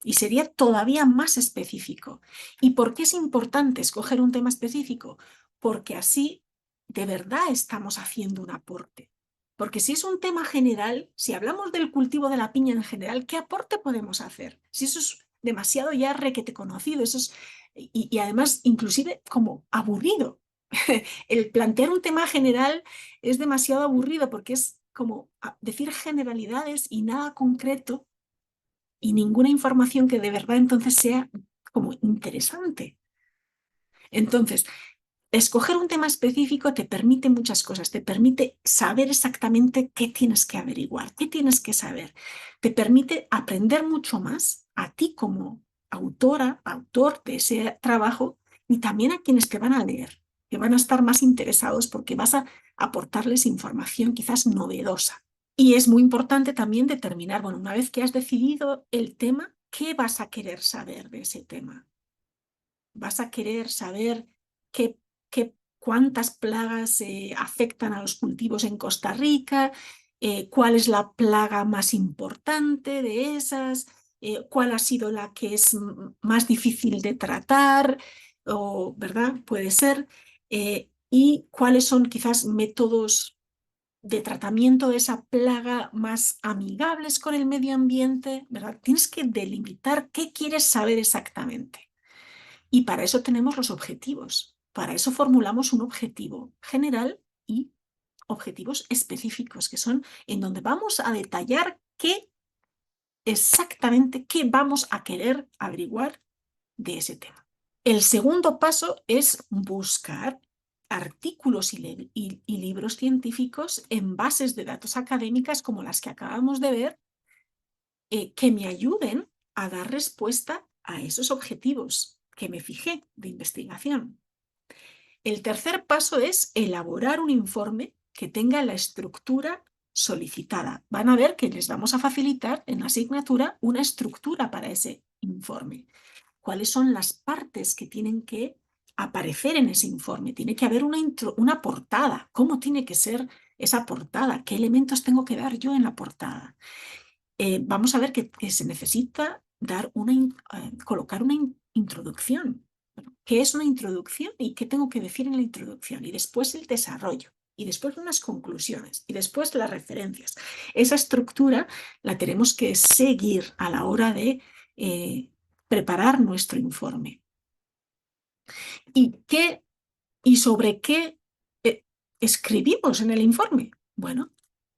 Y sería todavía más específico. ¿Y por qué es importante escoger un tema específico? Porque así de verdad estamos haciendo un aporte. Porque si es un tema general, si hablamos del cultivo de la piña en general, ¿qué aporte podemos hacer? Si eso es demasiado ya requete conocido, eso es, y además inclusive como aburrido. El plantear un tema general es demasiado aburrido porque es como decir generalidades y nada concreto y ninguna información que de verdad entonces sea como interesante. Entonces, escoger un tema específico te permite muchas cosas, te permite saber exactamente qué tienes que averiguar, qué tienes que saber, te permite aprender mucho más a ti como autora, autor de ese trabajo y también a quienes te van a leer, que van a estar más interesados porque vas a aportarles información quizás novedosa. Y es muy importante también determinar, bueno, una vez que has decidido el tema, ¿qué vas a querer saber de ese tema? ¿Vas a querer saber cuántas plagas afectan a los cultivos en Costa Rica? ¿Cuál es la plaga más importante de esas? ¿Cuál ha sido la que es más difícil de tratar? ¿Verdad? Puede ser. ¿Y cuáles son quizás métodos de tratamiento de esa plaga más amigables con el medio ambiente? ¿Verdad? Tienes que delimitar qué quieres saber exactamente. Y para eso tenemos los objetivos. Para eso formulamos un objetivo general y objetivos específicos, que son en donde vamos a detallar exactamente qué vamos a querer averiguar de ese tema. El segundo paso es buscar artículos y libros científicos en bases de datos académicas como las que acabamos de ver, que me ayuden a dar respuesta a esos objetivos que me fijé de investigación. El tercer paso es elaborar un informe que tenga la estructura solicitada. Van a ver que les vamos a facilitar en la asignatura una estructura para ese informe. ¿Cuáles son las partes que tienen que aparecer en ese informe? Tiene que haber una portada. ¿Cómo tiene que ser esa portada? ¿Qué elementos tengo que dar yo en la portada? Vamos a ver que se necesita colocar una introducción. ¿Qué es una introducción y qué tengo que decir en la introducción? Y después el desarrollo, y después unas conclusiones, y después las referencias. Esa estructura la tenemos que seguir a la hora de preparar nuestro informe. ¿Y sobre qué escribimos en el informe? Bueno,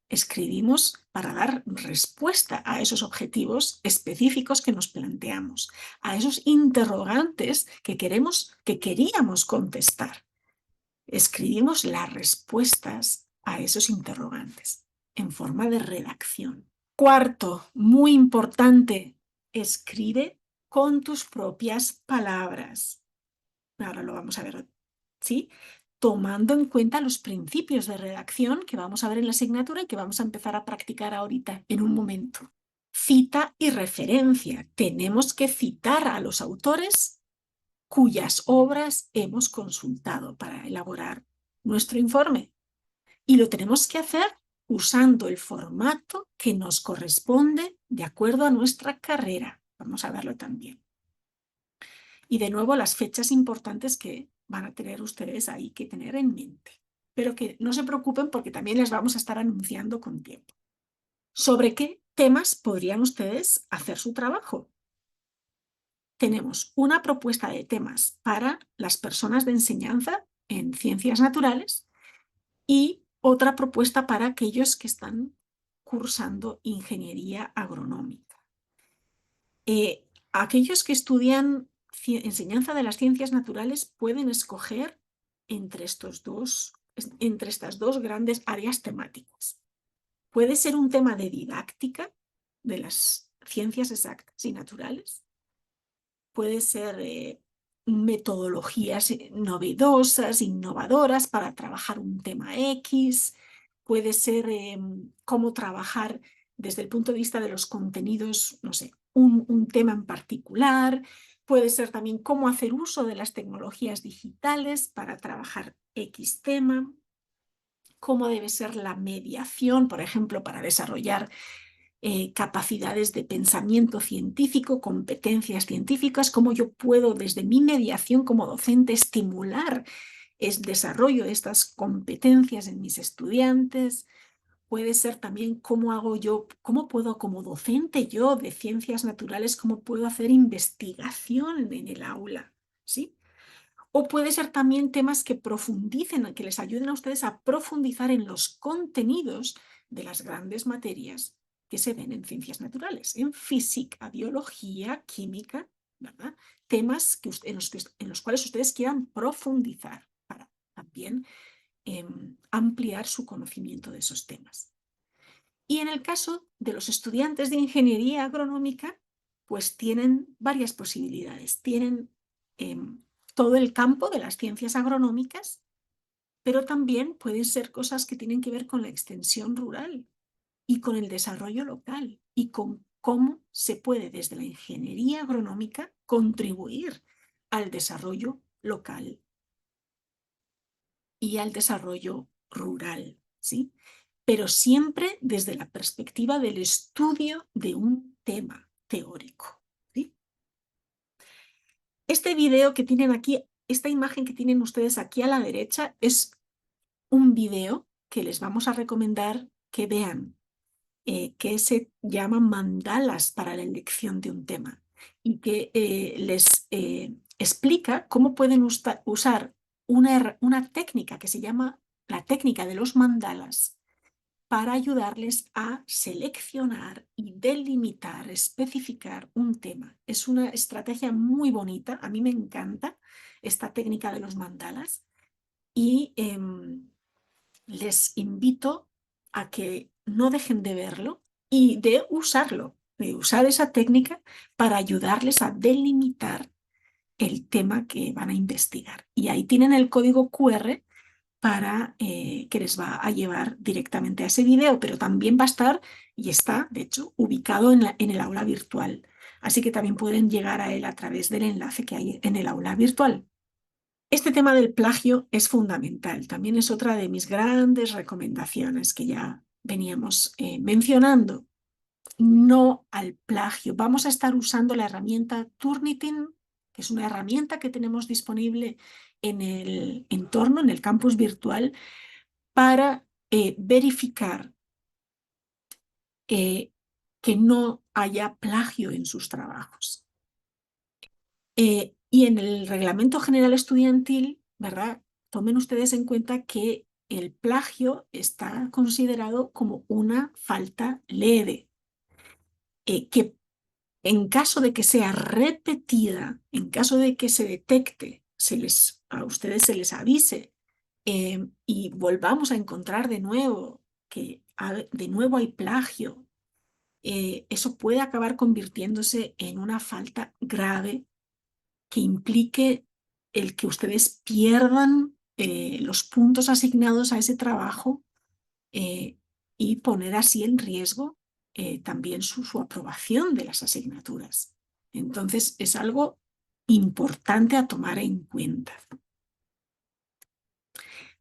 escribimos para dar respuesta a esos objetivos específicos que nos planteamos, a esos interrogantes que queríamos contestar. Escribimos las respuestas a esos interrogantes en forma de redacción. Cuarto, muy importante, escribe con tus propias palabras. Ahora lo vamos a ver, ¿sí? Tomando en cuenta los principios de redacción que vamos a ver en la asignatura y que vamos a empezar a practicar ahorita, en un momento. Cita y referencia. Tenemos que citar a los autores cuyas obras hemos consultado para elaborar nuestro informe. Y lo tenemos que hacer usando el formato que nos corresponde de acuerdo a nuestra carrera. Vamos a verlo también. Y de nuevo las fechas importantes que van a tener ustedes ahí que tener en mente. Pero que no se preocupen porque también les vamos a estar anunciando con tiempo. ¿Sobre qué temas podrían ustedes hacer su trabajo? Tenemos una propuesta de temas para las personas de enseñanza en ciencias naturales y otra propuesta para aquellos que están cursando ingeniería agronómica. Aquellos que estudian enseñanza de las ciencias naturales pueden escoger entre estas dos grandes áreas temáticas. Puede ser un tema de didáctica de las ciencias exactas y naturales. Puede ser metodologías novedosas, innovadoras para trabajar un tema X. Puede ser cómo trabajar desde el punto de vista de los contenidos, no sé, un tema en particular. Puede ser también cómo hacer uso de las tecnologías digitales para trabajar X tema. Cómo debe ser la mediación, por ejemplo, para desarrollar capacidades de pensamiento científico, competencias científicas, cómo yo puedo desde mi mediación como docente estimular el desarrollo de estas competencias en mis estudiantes. Puede ser también cómo puedo como docente yo de ciencias naturales, cómo puedo hacer investigación en el aula, ¿sí? O puede ser también temas que profundicen, que les ayuden a ustedes a profundizar en los contenidos de las grandes materias que se ven en ciencias naturales, en física, biología, química, ¿verdad? Temas en los cuales ustedes quieran profundizar para también ampliar su conocimiento de esos temas. Y en el caso de los estudiantes de ingeniería agronómica, pues tienen varias posibilidades. Tienen todo el campo de las ciencias agronómicas, pero también pueden ser cosas que tienen que ver con la extensión rural y con el desarrollo local y con cómo se puede desde la ingeniería agronómica contribuir al desarrollo local y al desarrollo rural, ¿sí? Pero siempre desde la perspectiva del estudio de un tema teórico, ¿sí? Este video que tienen aquí, esta imagen que tienen ustedes aquí a la derecha es un video que les vamos a recomendar que vean, que se llama mandalas para la elección de un tema y que les explica cómo pueden usar una técnica que se llama la técnica de los mandalas para ayudarles a seleccionar y delimitar, especificar un tema. Es una estrategia muy bonita, a mí me encanta esta técnica de los mandalas y les invito a que no dejen de verlo y de usarlo, de usar esa técnica para ayudarles a delimitar el tema que van a investigar. Y ahí tienen el código QR para que les va a llevar directamente a ese video, pero también va a estar y está, de hecho, ubicado en el aula virtual. Así que también pueden llegar a él a través del enlace que hay en el aula virtual. Este tema del plagio es fundamental. También es otra de mis grandes recomendaciones que ya veníamos mencionando. No al plagio. Vamos a estar usando la herramienta Turnitin, que es una herramienta que tenemos disponible en el entorno, en el campus virtual, para verificar que no haya plagio en sus trabajos. Y en el Reglamento General Estudiantil, ¿verdad? Tomen ustedes en cuenta que el plagio está considerado como una falta leve, que en caso de que sea repetida, en caso de que se detecte, a ustedes se les avise y volvamos a encontrar de nuevo que de nuevo hay plagio, eso puede acabar convirtiéndose en una falta grave que implique el que ustedes pierdan los puntos asignados a ese trabajo y poner así en riesgo también su aprobación de las asignaturas. Entonces, es algo importante a tomar en cuenta.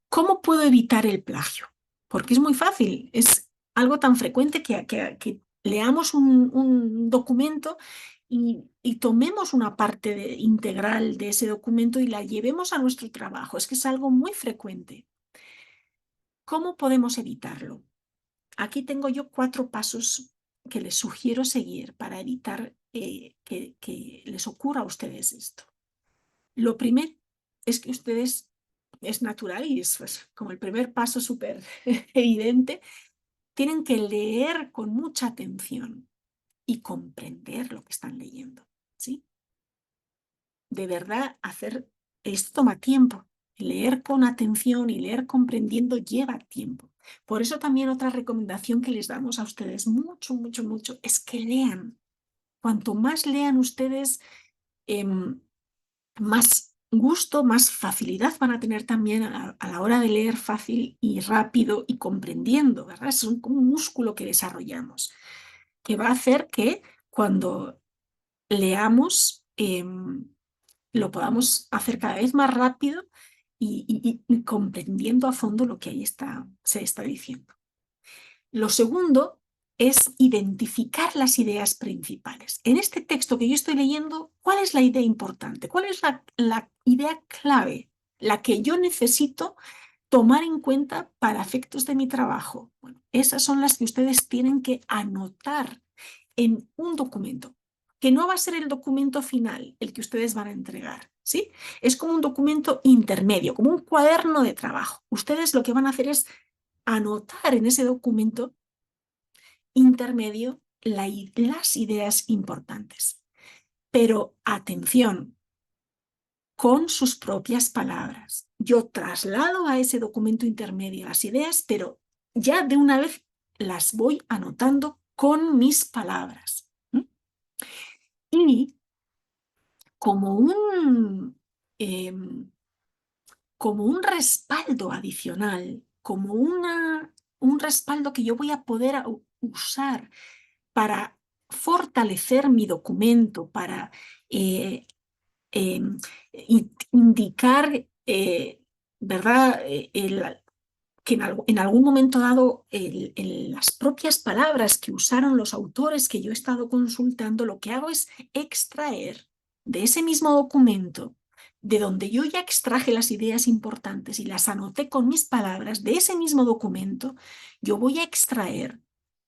¿Cómo puedo evitar el plagio? Porque es muy fácil, es algo tan frecuente que leamos un documento y tomemos una parte integral de ese documento y la llevemos a nuestro trabajo. Es que es algo muy frecuente. ¿Cómo podemos evitarlo? Aquí tengo yo 4 pasos que les sugiero seguir para evitar que les ocurra a ustedes esto. Lo primero es que ustedes, es natural y es pues, como el primer paso súper evidente, tienen que leer con mucha atención y comprender lo que están leyendo, ¿sí? De verdad, esto toma tiempo. Leer con atención y leer comprendiendo lleva tiempo. Por eso también otra recomendación que les damos a ustedes mucho, mucho, mucho es que lean. Cuanto más lean ustedes, más gusto, más facilidad van a tener también a la hora de leer fácil y rápido y comprendiendo, ¿verdad? Es como un músculo que desarrollamos, que va a hacer que cuando leamos lo podamos hacer cada vez más rápido y comprendiendo a fondo lo que ahí se está diciendo. Lo segundo es identificar las ideas principales. En este texto que yo estoy leyendo, ¿cuál es la idea importante? ¿Cuál es la idea clave? La que yo necesito tomar en cuenta para efectos de mi trabajo. Bueno, esas son las que ustedes tienen que anotar en un documento, que no va a ser el documento final, el que ustedes van a entregar, ¿sí? Es como un documento intermedio, como un cuaderno de trabajo. Ustedes lo que van a hacer es anotar en ese documento intermedio las ideas importantes. Pero atención, con sus propias palabras. Yo traslado a ese documento intermedio las ideas, pero ya de una vez las voy anotando con mis palabras. Y como como un respaldo adicional, como un respaldo que yo voy a poder usar para fortalecer mi documento, para eh, indicar, ¿verdad? Que en algún momento dado las propias palabras que usaron los autores que yo he estado consultando, lo que hago es extraer de ese mismo documento, de donde yo ya extraje las ideas importantes y las anoté con mis palabras, de ese mismo documento, yo voy a extraer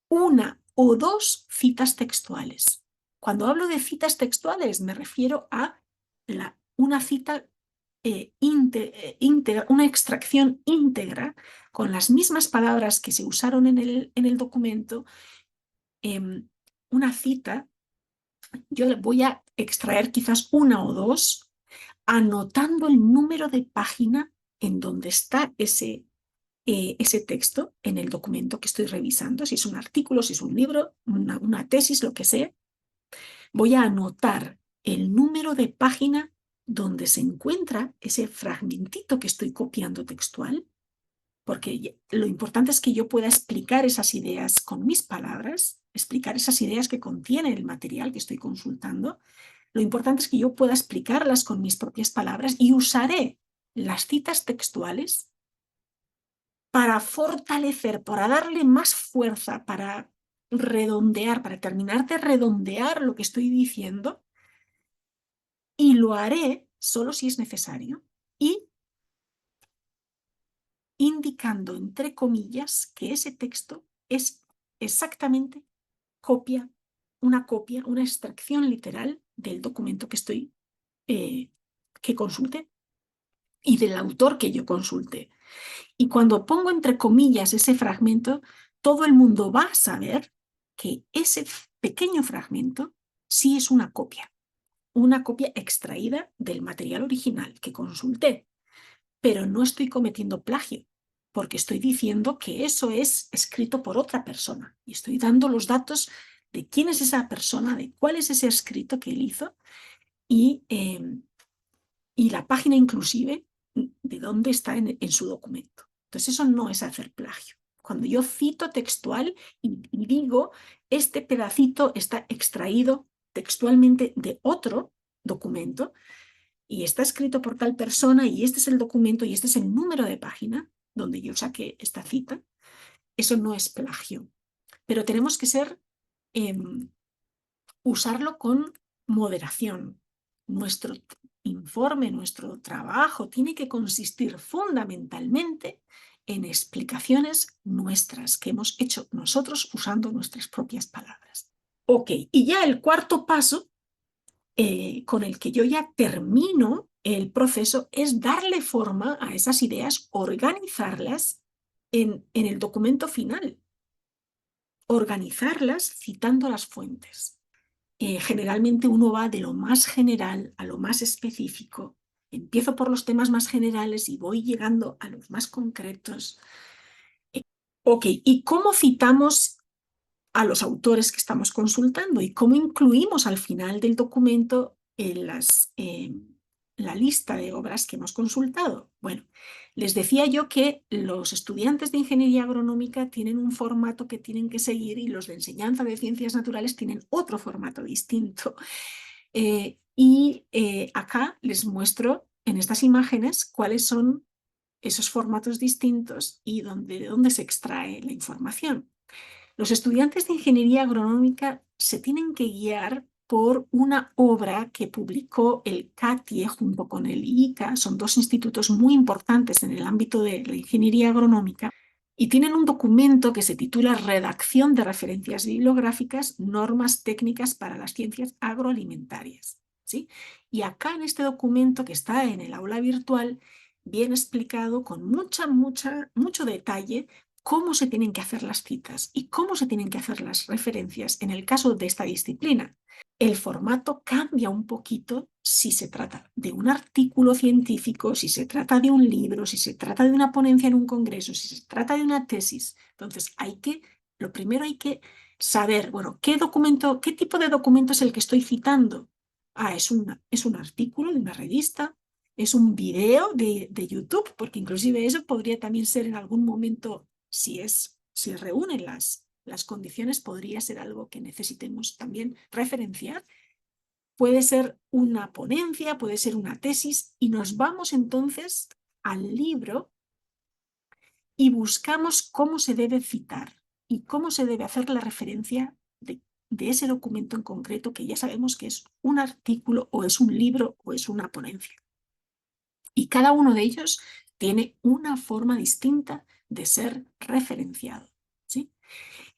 1 o 2 citas textuales. Cuando hablo de citas textuales me refiero a una cita una extracción íntegra con las mismas palabras que se usaron en el documento, una cita. Yo le voy a extraer quizás una o dos, anotando el número de página en donde está ese texto en el documento que estoy revisando, si es un artículo, si es un libro, una tesis, lo que sea. Voy a anotar el número de página donde se encuentra ese fragmentito que estoy copiando textual, porque lo importante es que yo pueda explicar esas ideas con mis palabras, explicar esas ideas que contiene el material que estoy consultando. Lo importante es que yo pueda explicarlas con mis propias palabras y usaré las citas textuales para fortalecer, para darle más fuerza, para redondear, para terminar de redondear lo que estoy diciendo, y lo haré solo si es necesario y indicando entre comillas que ese texto es exactamente una copia, una extracción literal del documento que consulte y del autor que yo consulte. Y cuando pongo entre comillas ese fragmento, todo el mundo va a saber que ese pequeño fragmento sí es una copia extraída del material original que consulté, pero no estoy cometiendo plagio, porque estoy diciendo que eso es escrito por otra persona y estoy dando los datos de quién es esa persona, de cuál es ese escrito que él hizo y la página inclusive de dónde está en su documento. Entonces eso no es hacer plagio. Cuando yo cito textual y digo, este pedacito está extraído textualmente de otro documento y está escrito por tal persona y este es el documento y este es el número de página donde yo saqué esta cita, eso no es plagio. Pero tenemos que usarlo con moderación. Nuestro informe, nuestro trabajo tiene que consistir fundamentalmente en explicaciones nuestras que hemos hecho nosotros usando nuestras propias palabras. Ok, y ya el cuarto paso con el que yo ya termino el proceso es darle forma a esas ideas, organizarlas en el documento final, organizarlas citando las fuentes. Generalmente uno va de lo más general a lo más específico. Empiezo por los temas más generales y voy llegando a los más concretos. Ok, ¿y cómo citamos a los autores que estamos consultando y cómo incluimos al final del documento la lista de obras que hemos consultado? Bueno, les decía yo que los estudiantes de ingeniería agronómica tienen un formato que tienen que seguir y los de enseñanza de ciencias naturales tienen otro formato distinto. Acá les muestro en estas imágenes cuáles son esos formatos distintos y de dónde se extrae la información. Los estudiantes de ingeniería agronómica se tienen que guiar por una obra que publicó el CATIE junto con el IICA, son dos institutos muy importantes en el ámbito de la ingeniería agronómica, y tienen un documento que se titula Redacción de referencias bibliográficas, normas técnicas para las ciencias agroalimentarias. ¿Sí? Y acá en este documento que está en el aula virtual, viene explicado con mucho detalle cómo se tienen que hacer las citas y cómo se tienen que hacer las referencias en el caso de esta disciplina. El formato cambia un poquito si se trata de un artículo científico, si se trata de un libro, si se trata de una ponencia en un congreso, si se trata de una tesis. Entonces, lo primero hay que saber, bueno, qué tipo de documento es el que estoy citando. Es un artículo de una revista, es un video de YouTube, porque inclusive eso podría también ser en algún momento, si reúnen las condiciones, podría ser algo que necesitemos también referenciar. Puede ser una ponencia, puede ser una tesis, y nos vamos entonces al libro y buscamos cómo se debe citar y cómo se debe hacer la referencia de ese documento en concreto, que ya sabemos que es un artículo o es un libro o es una ponencia. Y cada uno de ellos tiene una forma distinta de ser referenciado, ¿sí?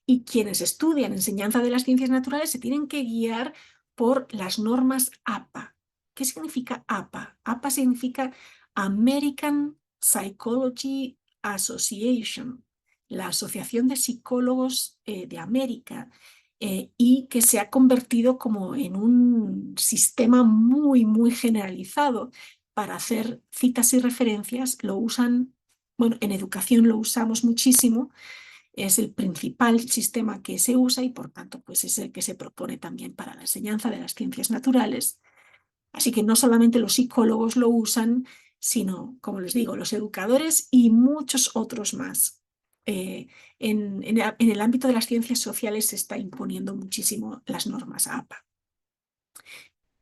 Y quienes estudian enseñanza de las ciencias naturales se tienen que guiar por las normas APA. ¿Qué significa APA? APA significa American Psychology Association, la Asociación de Psicólogos de América, y que se ha convertido como en un sistema muy, muy generalizado para hacer citas y referencias. Lo usan, bueno, en educación lo usamos muchísimo, es el principal sistema que se usa y por tanto pues es el que se propone también para la enseñanza de las ciencias naturales. Así que no solamente los psicólogos lo usan, sino, como les digo, los educadores y muchos otros más. En el ámbito de las ciencias sociales se está imponiendo muchísimo las normas APA.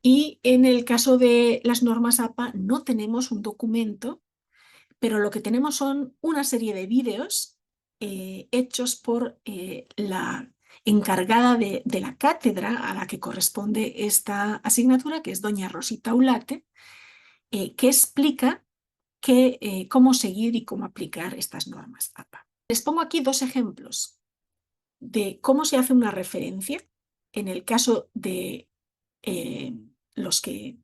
Y en el caso de las normas APA no tenemos un documento, pero lo que tenemos son una serie de vídeos hechos por la encargada de la cátedra a la que corresponde esta asignatura, que es doña Rosita Ulate, que explica cómo seguir y cómo aplicar estas normas APA. Les pongo aquí dos ejemplos de cómo se hace una referencia en el caso de los que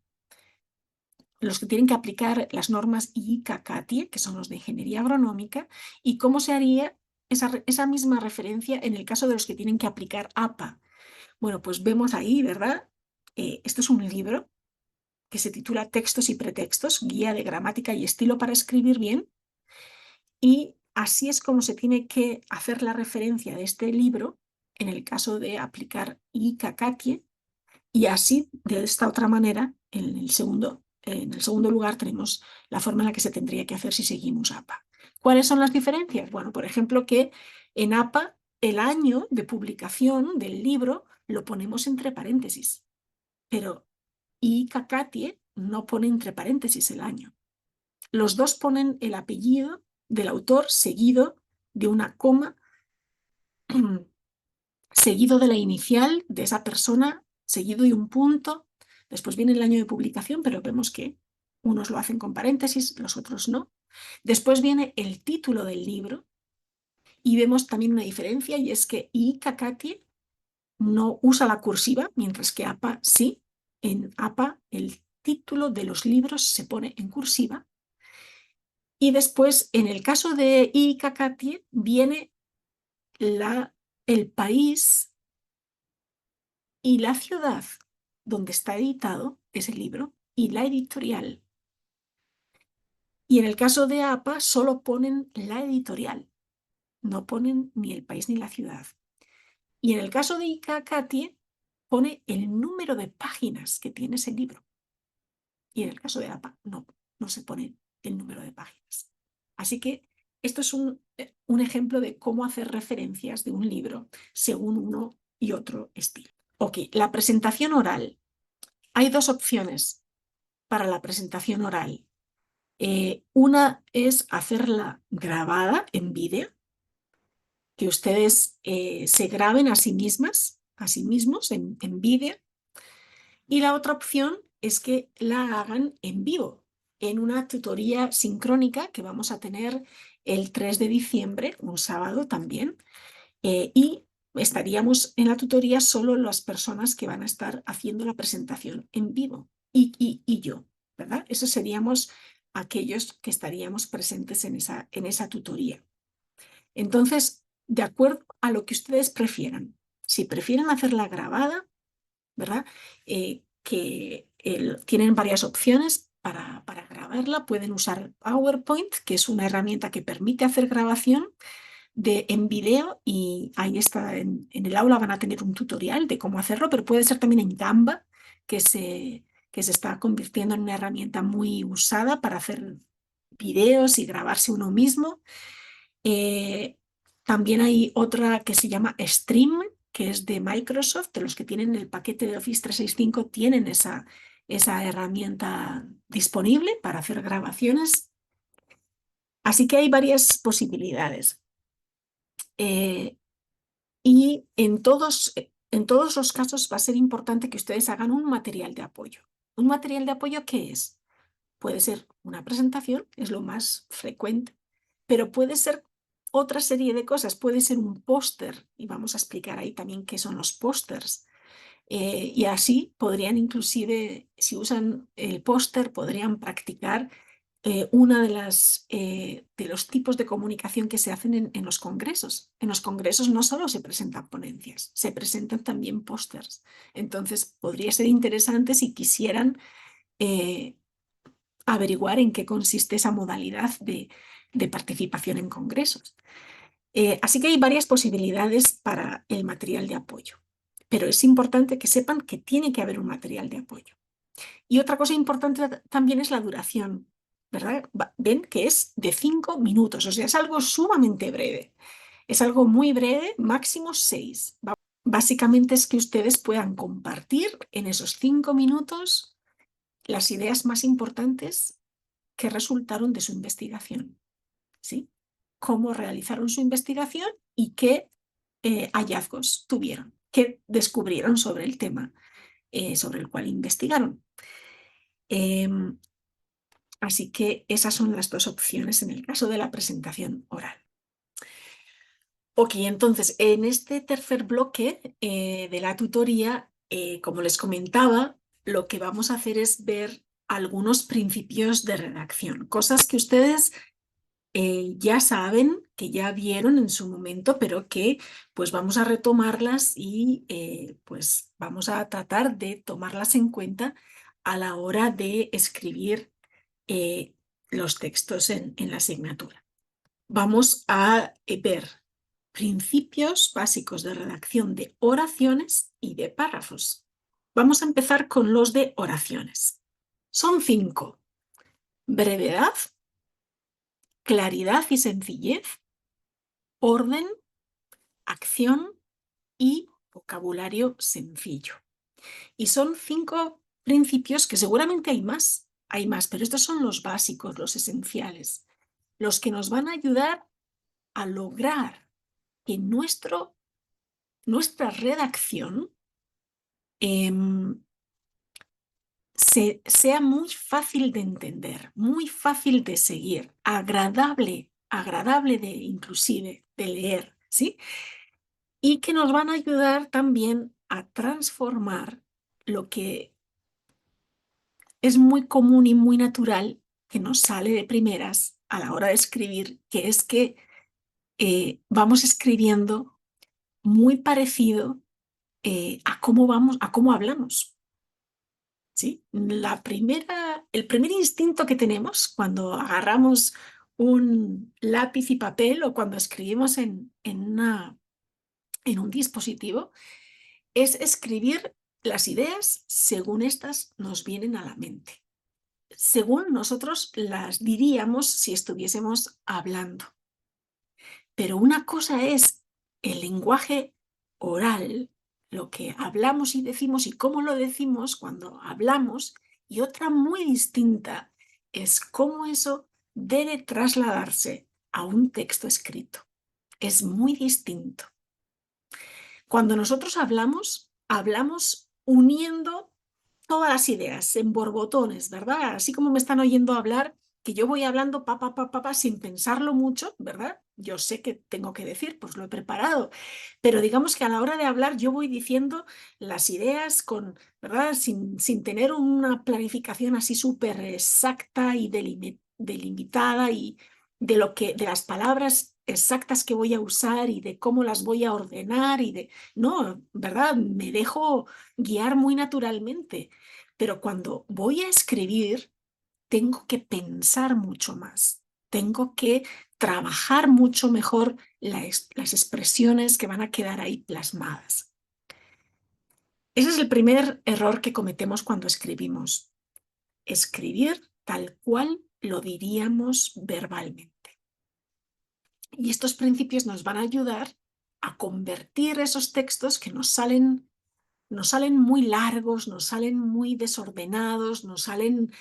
tienen que aplicar las normas IICACATIE, que son los de ingeniería agronómica, y cómo se haría esa misma referencia en el caso de los que tienen que aplicar APA. Bueno, pues vemos ahí, ¿verdad? Esto es un libro que se titula Textos y pretextos, guía de gramática y estilo para escribir bien, y así es como se tiene que hacer la referencia de este libro en el caso de aplicar IICACATIE, y así, de esta otra manera, en el segundo lugar tenemos la forma en la que se tendría que hacer si seguimos APA. ¿Cuáles son las diferencias? Bueno, por ejemplo, que en APA el año de publicación del libro lo ponemos entre paréntesis, pero IICACATIE no pone entre paréntesis el año. Los dos ponen el apellido del autor seguido de una coma, seguido de la inicial de esa persona, seguido de un punto. Después viene el año de publicación, pero vemos que unos lo hacen con paréntesis, los otros no. Después viene el título del libro y vemos también una diferencia, y es que IICACATIE no usa la cursiva, mientras que APA sí. En APA el título de los libros se pone en cursiva. Y después, en el caso de IICACATIE, viene el país y la ciudad donde está editado ese libro y la editorial. Y en el caso de APA solo ponen la editorial, no ponen ni el país ni la ciudad. Y en el caso de IICACATIE pone el número de páginas que tiene ese libro. Y en el caso de APA no se pone el número de páginas. Así que esto es un ejemplo de cómo hacer referencias de un libro según uno y otro estilo. Ok, la presentación oral. Hay dos opciones para la presentación oral. Una es hacerla grabada en vídeo, que ustedes se graben a sí mismas, a sí mismos en vídeo. Y la otra opción es que la hagan en vivo, en una tutoría sincrónica que vamos a tener el 3 de diciembre, un sábado también, y estaríamos en la tutoría solo las personas que van a estar haciendo la presentación en vivo y yo, ¿verdad? Esos seríamos aquellos que estaríamos presentes en esa tutoría. Entonces, de acuerdo a lo que ustedes prefieran, si prefieren hacerla grabada, ¿verdad? Tienen varias opciones para grabarla. Pueden usar PowerPoint, que es una herramienta que permite hacer grabación en video, y ahí está, en el aula van a tener un tutorial de cómo hacerlo, pero puede ser también en Canva, que se está convirtiendo en una herramienta muy usada para hacer videos y grabarse uno mismo. También hay otra que se llama Stream, que es de Microsoft. De los que tienen el paquete de Office 365 tienen esa herramienta disponible para hacer grabaciones. Así que hay varias posibilidades. Y en todos los casos va a ser importante que ustedes hagan un material de apoyo. ¿Un material de apoyo qué es? Puede ser una presentación, es lo más frecuente, pero puede ser otra serie de cosas. Puede ser un póster, y vamos a explicar ahí también qué son los pósters. Y así podrían inclusive, si usan el póster, podrían practicar una de los tipos de comunicación que se hacen en los congresos. En los congresos no solo se presentan ponencias, se presentan también pósters. Entonces, podría ser interesante si quisieran averiguar en qué consiste esa modalidad de participación en congresos. Así que hay varias posibilidades para el material de apoyo, pero es importante que sepan que tiene que haber un material de apoyo. Y otra cosa importante también es la duración, ¿verdad? Ven que es de 5 minutos, o sea, es algo sumamente breve. Es algo muy breve, máximo 6. Básicamente es que ustedes puedan compartir en esos 5 minutos las ideas más importantes que resultaron de su investigación, ¿sí? Cómo realizaron su investigación y qué hallazgos tuvieron, qué descubrieron sobre el tema sobre el cual investigaron. Así que esas son las dos opciones en el caso de la presentación oral. Ok, entonces en este tercer bloque de la tutoría, como les comentaba, lo que vamos a hacer es ver algunos principios de redacción, cosas que ustedes ya saben, que ya vieron en su momento, pero que pues vamos a retomarlas y pues vamos a tratar de tomarlas en cuenta a la hora de escribir los textos en la asignatura. Vamos a ver principios básicos de redacción de oraciones y de párrafos. Vamos a empezar con los de oraciones. Son 5. Brevedad, claridad y sencillez, orden, acción y vocabulario sencillo. Y son 5 principios que seguramente hay más, pero estos son los básicos, los esenciales, los que nos van a ayudar a lograr que nuestra redacción sea muy fácil de entender, muy fácil de seguir, agradable inclusive de leer, ¿sí? Y que nos van a ayudar también a transformar lo que es muy común y muy natural que nos sale de primeras a la hora de escribir, que es que vamos escribiendo muy parecido a cómo hablamos. ¿Sí? El primer instinto que tenemos cuando agarramos un lápiz y papel o cuando escribimos en un dispositivo es escribir las ideas según éstas nos vienen a la mente, según nosotros las diríamos si estuviésemos hablando. Pero una cosa es el lenguaje oral, lo que hablamos y decimos y cómo lo decimos cuando hablamos, y otra muy distinta es cómo eso debe trasladarse a un texto escrito. Es muy distinto. Cuando nosotros hablamos uniendo todas las ideas en borbotones, ¿verdad? Así como me están oyendo hablar, que yo voy hablando sin pensarlo mucho, ¿verdad? Yo sé que tengo que decir, pues lo he preparado, pero digamos que a la hora de hablar yo voy diciendo las ideas ¿verdad? Sin tener una planificación así súper exacta y delimitada y de las palabras exactas que voy a usar y de cómo las voy a ordenar no, ¿verdad? Me dejo guiar muy naturalmente, pero cuando voy a escribir tengo que pensar mucho más, tengo que trabajar mucho mejor las expresiones que van a quedar ahí plasmadas. Ese es el primer error que cometemos cuando escribimos. Escribir tal cual lo diríamos verbalmente. Y estos principios nos van a ayudar a convertir esos textos que nos salen muy largos, nos salen muy desordenados, nos salen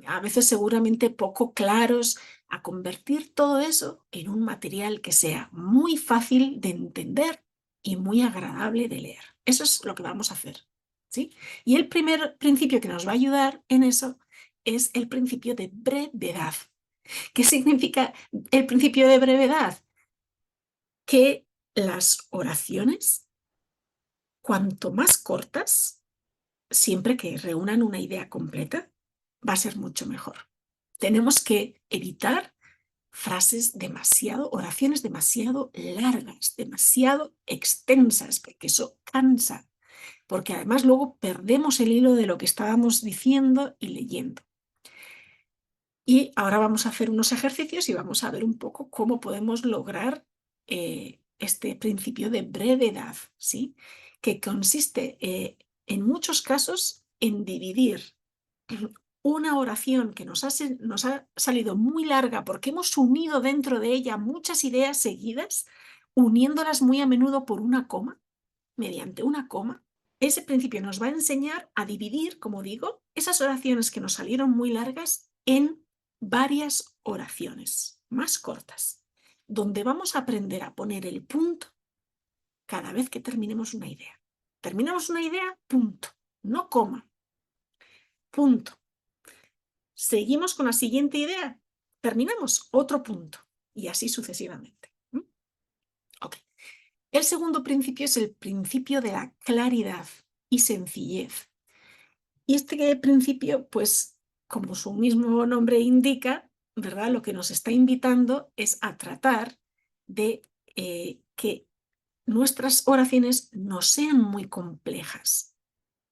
a veces seguramente poco claros, a convertir todo eso en un material que sea muy fácil de entender y muy agradable de leer. Eso es lo que vamos a hacer, ¿sí? Y el primer principio que nos va a ayudar en eso es el principio de brevedad. ¿Qué significa el principio de brevedad? Que las oraciones cuanto más cortas, siempre que reúnan una idea completa, va a ser mucho mejor. Tenemos que evitar oraciones demasiado largas, demasiado extensas, porque eso cansa, porque además luego perdemos el hilo de lo que estábamos diciendo y leyendo. Y ahora vamos a hacer unos ejercicios y vamos a ver un poco cómo podemos lograr este principio de brevedad, ¿sí? Que consiste en muchos casos en dividir una oración que nos ha salido muy larga porque hemos unido dentro de ella muchas ideas seguidas, uniéndolas muy a menudo por una coma, mediante una coma. Ese principio nos va a enseñar a dividir, como digo, esas oraciones que nos salieron muy largas en varias oraciones más cortas, donde vamos a aprender a poner el punto cada vez que terminemos una idea. Terminamos una idea, punto, no coma, punto. Seguimos con la siguiente idea, terminamos otro punto y así sucesivamente. Okay. El segundo principio es el principio de la claridad y sencillez. Y este principio, pues, como su mismo nombre indica, ¿verdad? Lo que nos está invitando es a tratar de que nuestras oraciones no sean muy complejas,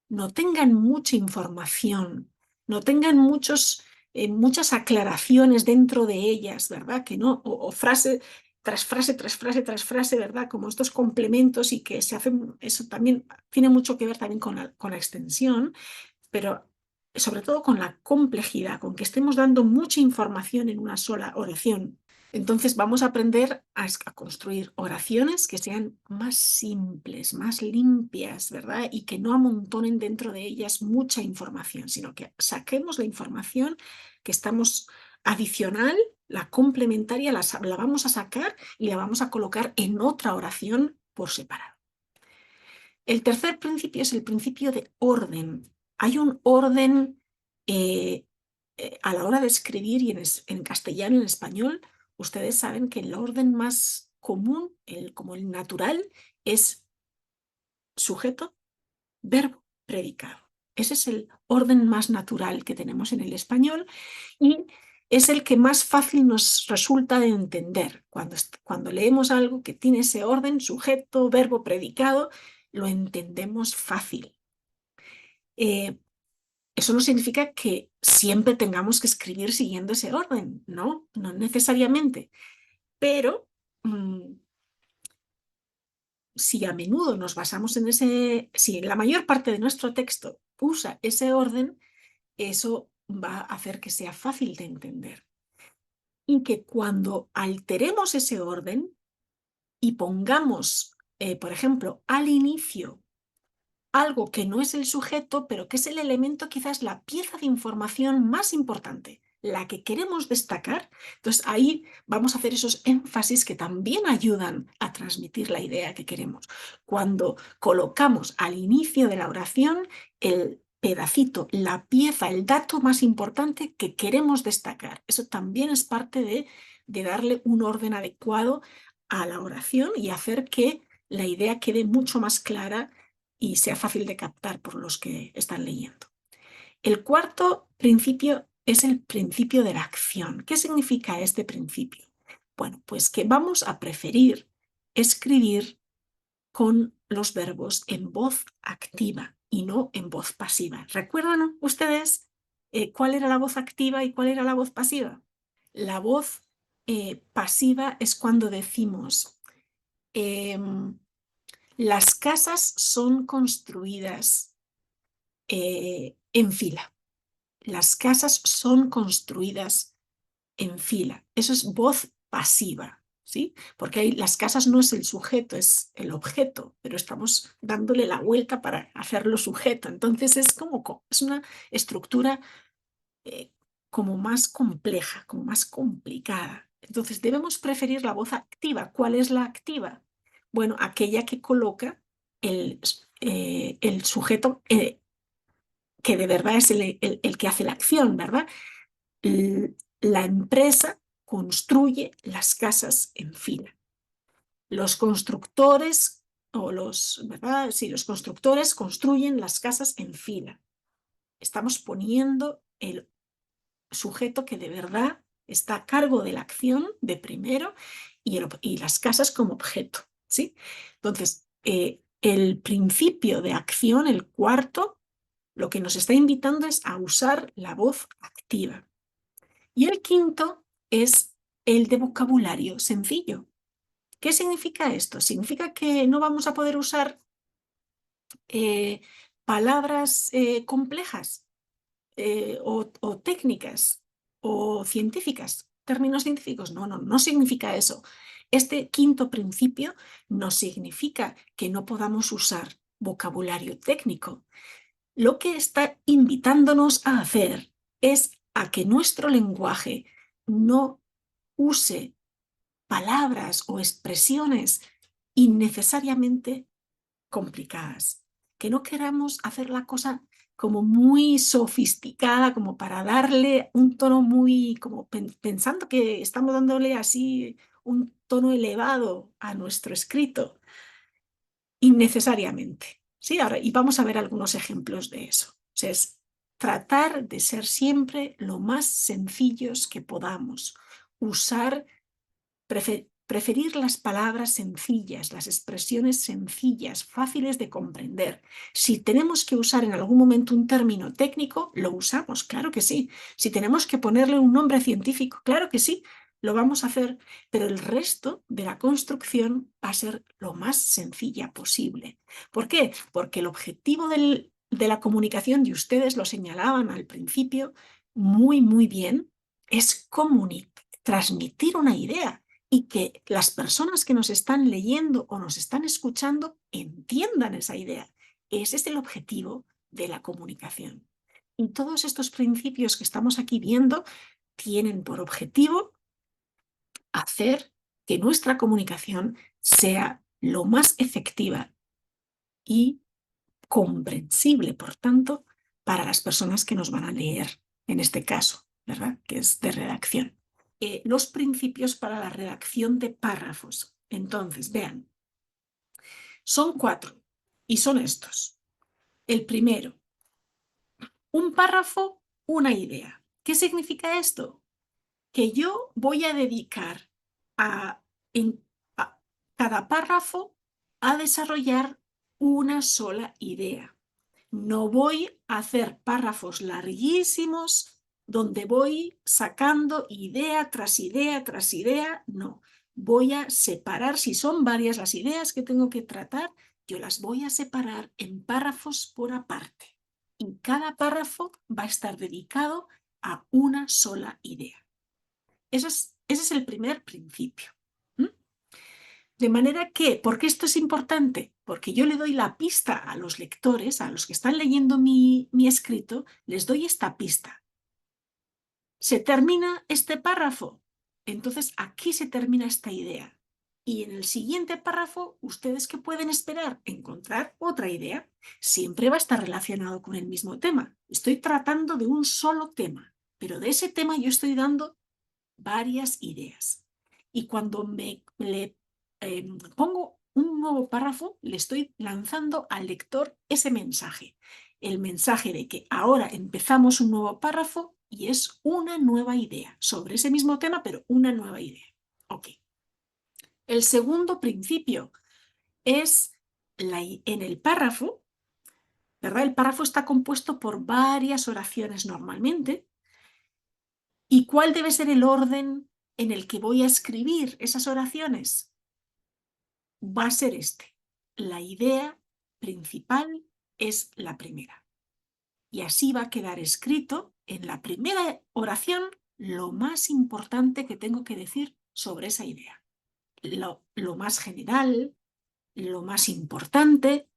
no tengan mucha información, no tengan muchas aclaraciones dentro de ellas, ¿verdad? Que no, o frase tras frase, tras frase, tras frase, ¿verdad? Como estos complementos y que se hacen, eso también tiene mucho que ver también con la extensión, pero sobre todo con la complejidad, con que estemos dando mucha información en una sola oración. Entonces vamos a aprender a construir oraciones que sean más simples, más limpias, ¿verdad? Y que no amontonen dentro de ellas mucha información, sino que saquemos la información que estamos adicional, la complementaria, la vamos a sacar y la vamos a colocar en otra oración por separado. El tercer principio es el principio de orden. Hay un orden a la hora de escribir y en castellano y en español. Ustedes saben que el orden más común, como el natural, es sujeto, verbo, predicado. Ese es el orden más natural que tenemos en el español y es el que más fácil nos resulta de entender. Cuando leemos algo que tiene ese orden, sujeto, verbo, predicado, lo entendemos fácil. Eso no significa que siempre tengamos que escribir siguiendo ese orden, ¿no? No necesariamente. Pero si a menudo nos basamos en si la mayor parte de nuestro texto usa ese orden, eso va a hacer que sea fácil de entender. Y que cuando alteremos ese orden y pongamos, por ejemplo, al inicio algo que no es el sujeto, pero que es el elemento, quizás la pieza de información más importante, la que queremos destacar, entonces ahí vamos a hacer esos énfasis que también ayudan a transmitir la idea que queremos. Cuando colocamos al inicio de la oración el pedacito, la pieza, el dato más importante que queremos destacar. Eso también es parte de darle un orden adecuado a la oración y hacer que la idea quede mucho más clara y sea fácil de captar por los que están leyendo. El cuarto principio es el principio de la acción. ¿Qué significa este principio? Bueno, pues que vamos a preferir escribir con los verbos en voz activa y no en voz pasiva. ¿Recuerdan ustedes cuál era la voz activa y cuál era la voz pasiva? La voz pasiva es cuando decimos las casas son construidas en fila. Las casas son construidas en fila. Eso es voz pasiva, ¿sí? Porque ahí las casas no es el sujeto, es el objeto, pero estamos dándole la vuelta para hacerlo sujeto. Entonces es una estructura como más compleja, como más complicada. Entonces debemos preferir la voz activa. ¿Cuál es la activa? Bueno, aquella que coloca el sujeto que de verdad es el que hace la acción, ¿verdad? La empresa construye las casas en fila. Los constructores o los, ¿verdad? Sí, los constructores construyen las casas en fila. Estamos poniendo el sujeto que de verdad está a cargo de la acción de primero y las casas como objeto, ¿sí? Entonces, el principio de acción, el cuarto, lo que nos está invitando es a usar la voz activa. Y el quinto es el de vocabulario sencillo. ¿Qué significa esto? Significa que no vamos a poder usar palabras complejas o técnicas o científicas, términos científicos. No significa eso. Este quinto principio no significa que no podamos usar vocabulario técnico. Lo que está invitándonos a hacer es a que nuestro lenguaje no use palabras o expresiones innecesariamente complicadas, que no queramos hacer la cosa como muy sofisticada, como para darle un tono muy, como pensando que estamos dándole así un tono elevado a nuestro escrito, innecesariamente. ¿Sí? Ahora, y vamos a ver algunos ejemplos de eso. O sea, es tratar de ser siempre lo más sencillos que podamos, usar preferir las palabras sencillas, las expresiones sencillas, fáciles de comprender. Si tenemos que usar en algún momento un término técnico, lo usamos, claro que sí. Si tenemos que ponerle un nombre científico, claro que sí, lo vamos a hacer, pero el resto de la construcción va a ser lo más sencilla posible. ¿Por qué? Porque el objetivo de la comunicación, y ustedes lo señalaban al principio muy bien, es transmitir una idea y que las personas que nos están leyendo o nos están escuchando entiendan esa idea. Ese es el objetivo de la comunicación. Y todos estos principios que estamos aquí viendo tienen por objetivo hacer que nuestra comunicación sea lo más efectiva y comprensible, por tanto, para las personas que nos van a leer, en este caso, ¿verdad? Que es de redacción. Los principios para la redacción de párrafos. Entonces, vean, son 4 y son estos. El primero, un párrafo, una idea. ¿Qué significa esto? Que yo voy a dedicar a cada párrafo a desarrollar una sola idea. No voy a hacer párrafos larguísimos donde voy sacando idea tras idea tras idea. No, voy a separar, si son varias las ideas que tengo que tratar, yo las voy a separar en párrafos por aparte. Y cada párrafo va a estar dedicado a una sola idea. Ese es el primer principio. De manera que, ¿por qué esto es importante? Porque yo le doy la pista a los lectores, a los que están leyendo mi escrito, les doy esta pista. Se termina este párrafo, entonces aquí se termina esta idea. Y en el siguiente párrafo, ¿ustedes qué pueden esperar? Encontrar otra idea. Siempre va a estar relacionado con el mismo tema. Estoy tratando de un solo tema, pero de ese tema yo estoy dando varias ideas. Y cuando le pongo un nuevo párrafo, le estoy lanzando al lector ese mensaje. El mensaje de que ahora empezamos un nuevo párrafo y es una nueva idea sobre ese mismo tema, pero una nueva idea. Ok. El segundo principio es en el párrafo, ¿verdad? El párrafo está compuesto por varias oraciones normalmente. ¿Y cuál debe ser el orden en el que voy a escribir esas oraciones? Va a ser este. La idea principal es la primera. Y así va a quedar escrito en la primera oración lo más importante que tengo que decir sobre esa idea. Lo más general, lo más importante.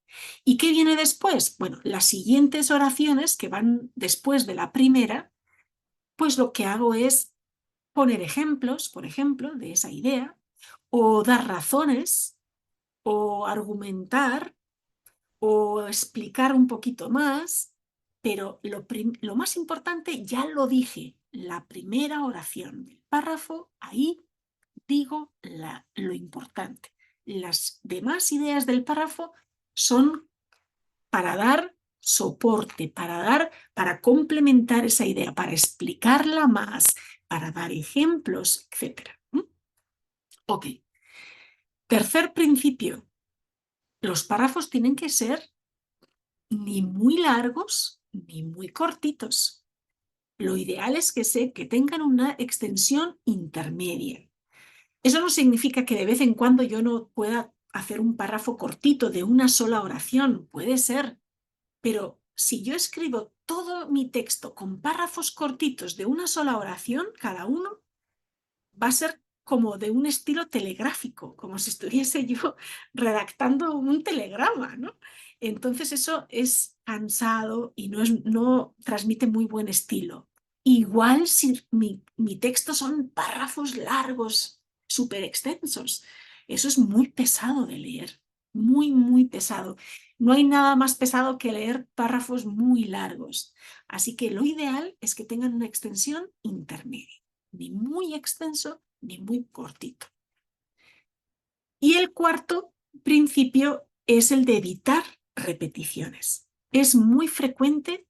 ¿Y qué viene después? Bueno, las siguientes oraciones que van después de la primera, pues lo que hago es poner ejemplos, por ejemplo, de esa idea, o dar razones, o argumentar, o explicar un poquito más, pero lo más importante ya lo dije, la primera oración del párrafo, ahí digo lo importante. las demás ideas del párrafo son para dar soporte, para complementar esa idea, para explicarla más, para dar ejemplos, etc. Ok. Tercer principio. Los párrafos tienen que ser ni muy largos ni muy cortitos. Lo ideal es que tengan una extensión intermedia. Eso no significa que de vez en cuando yo no pueda hacer un párrafo cortito de una sola oración. Puede ser. Pero si yo escribo todo mi texto con párrafos cortitos de una sola oración, cada uno, va a ser como de un estilo telegráfico, como si estuviese yo redactando un telegrama, ¿no? Entonces eso es cansado y no transmite muy buen estilo. Igual si mi texto son párrafos largos, súper extensos, eso es muy pesado de leer, muy, muy pesado. No hay nada más pesado que leer párrafos muy largos. Así que lo ideal es que tengan una extensión intermedia, ni muy extenso ni muy cortito. Y el cuarto principio es el de evitar repeticiones. Es muy frecuente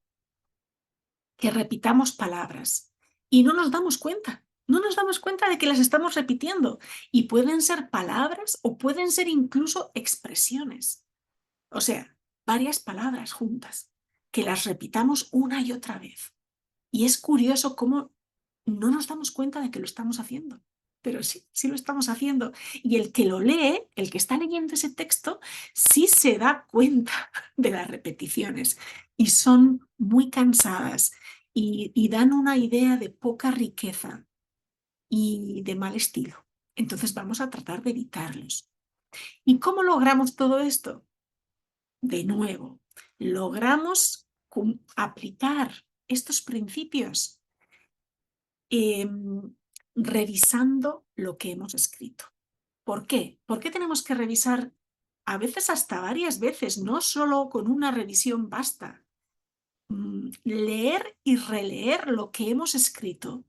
que repitamos palabras y no nos damos cuenta. No nos damos cuenta de que las estamos repitiendo y pueden ser palabras o pueden ser incluso expresiones. O sea, varias palabras juntas, que las repitamos una y otra vez. Y es curioso cómo no nos damos cuenta de que lo estamos haciendo. Pero sí, sí lo estamos haciendo. Y el que lo lee, el que está leyendo ese texto, sí se da cuenta de las repeticiones. Y son muy cansadas y dan una idea de poca riqueza y de mal estilo. Entonces vamos a tratar de evitarlos. ¿Y cómo logramos todo esto? De nuevo, logramos aplicar estos principios revisando lo que hemos escrito. ¿Por qué? ¿Por qué tenemos que revisar a veces hasta varias veces? No solo con una revisión basta. Leer y releer lo que hemos escrito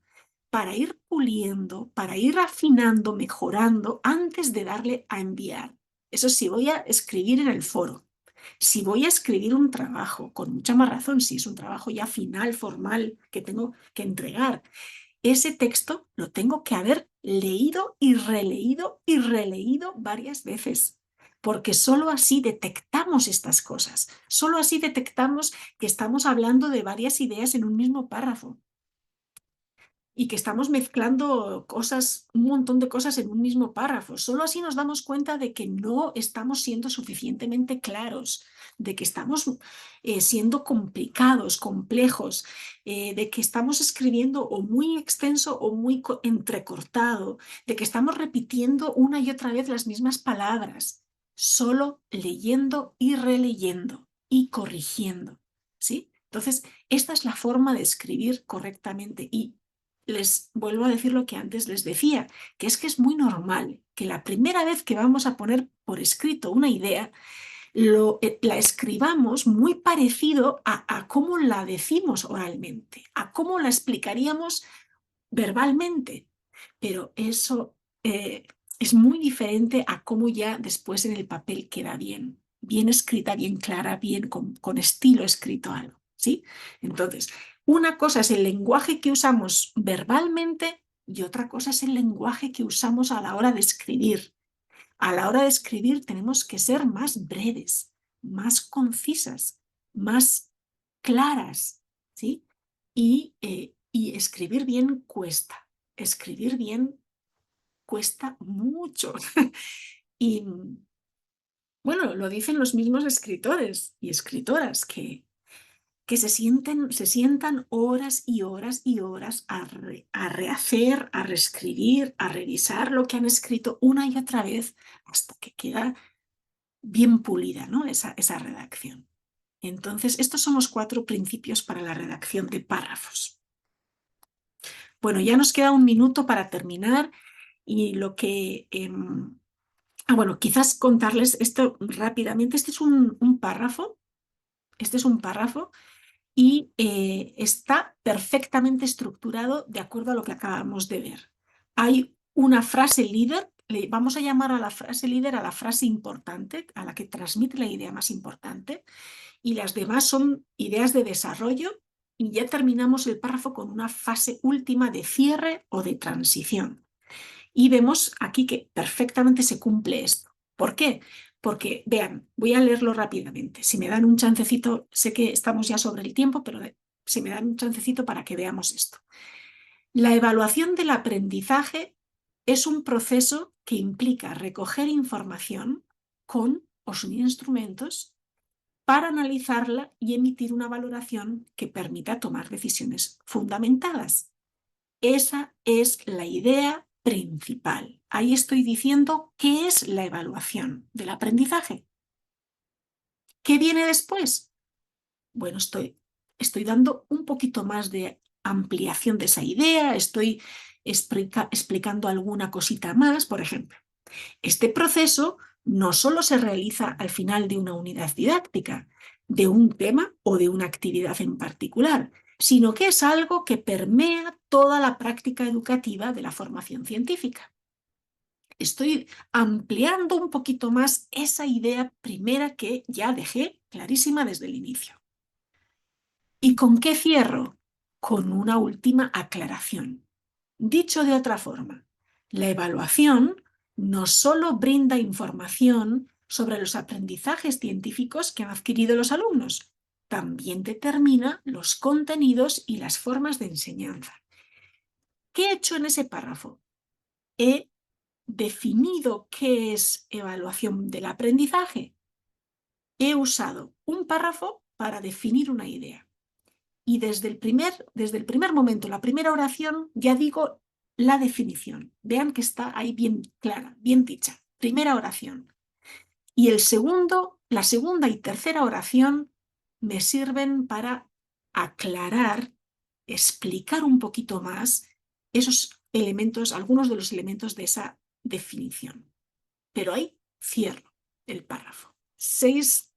para ir puliendo, para ir afinando, mejorando antes de darle a enviar. Eso sí, voy a escribir en el foro. Si voy a escribir un trabajo, con mucha más razón, si es un trabajo ya final, formal, que tengo que entregar, ese texto lo tengo que haber leído y releído varias veces, porque solo así detectamos estas cosas, solo así detectamos que estamos hablando de varias ideas en un mismo párrafo y que estamos mezclando cosas, un montón de cosas en un mismo párrafo. Solo así nos damos cuenta de que no estamos siendo suficientemente claros, de que estamos siendo complicados, complejos, de que estamos escribiendo o muy extenso o muy entrecortado, de que estamos repitiendo una y otra vez las mismas palabras, solo leyendo y releyendo y corrigiendo, ¿sí? Entonces, esta es la forma de escribir correctamente y les vuelvo a decir lo que antes les decía, que es muy normal que la primera vez que vamos a poner por escrito una idea, la escribamos muy parecido a cómo la decimos oralmente, a cómo la explicaríamos verbalmente. Pero eso es muy diferente a cómo ya después en el papel queda bien, bien escrita, bien clara, bien con estilo escrito algo, ¿sí? Entonces, una cosa es el lenguaje que usamos verbalmente y otra cosa es el lenguaje que usamos a la hora de escribir. A la hora de escribir tenemos que ser más breves, más concisas, más claras, ¿sí? Y escribir bien cuesta. Escribir bien cuesta mucho. Y bueno, lo dicen los mismos escritores y escritoras que se sientan horas y horas y horas a rehacer, a reescribir, a revisar lo que han escrito una y otra vez hasta que queda bien pulida, ¿no? esa redacción. Entonces, estos son los 4 principios para la redacción de párrafos. Bueno, ya nos queda un minuto para terminar y lo que... bueno, quizás contarles esto rápidamente. Este es un párrafo. Este es un párrafo y está perfectamente estructurado de acuerdo a lo que acabamos de ver. Hay una frase líder vamos a llamar a la frase líder a la frase importante, a la que transmite la idea más importante, y las demás son ideas de desarrollo, y ya terminamos el párrafo con una fase última de cierre o de transición. Y vemos aquí que perfectamente se cumple esto. ¿Por qué? Porque, vean, voy a leerlo rápidamente. Si me dan un chancecito, sé que estamos ya sobre el tiempo, pero si me dan un chancecito para que veamos esto. La evaluación del aprendizaje es un proceso que implica recoger información con o sin instrumentos para analizarla y emitir una valoración que permita tomar decisiones fundamentadas. Esa es la idea principal. Ahí estoy diciendo qué es la evaluación del aprendizaje. ¿Qué viene después? Bueno, estoy dando un poquito más de ampliación de esa idea, estoy explicando alguna cosita más. Por ejemplo, este proceso no solo se realiza al final de una unidad didáctica, de un tema o de una actividad en particular, sino que es algo que permea toda la práctica educativa de la formación científica. Estoy ampliando un poquito más esa idea primera que ya dejé clarísima desde el inicio. ¿Y con qué cierro? Con una última aclaración. Dicho de otra forma, la evaluación no solo brinda información sobre los aprendizajes científicos que han adquirido los alumnos, también determina los contenidos y las formas de enseñanza. ¿Qué he hecho en ese párrafo? He definido qué es evaluación del aprendizaje. He usado un párrafo para definir una idea. Y desde el primer momento, la primera oración, ya digo la definición. Vean que está ahí bien clara, bien dicha. Primera oración. Y la segunda y tercera oración me sirven para aclarar, explicar un poquito más esos elementos, algunos de los elementos de esa definición. Pero ahí cierro el párrafo. 6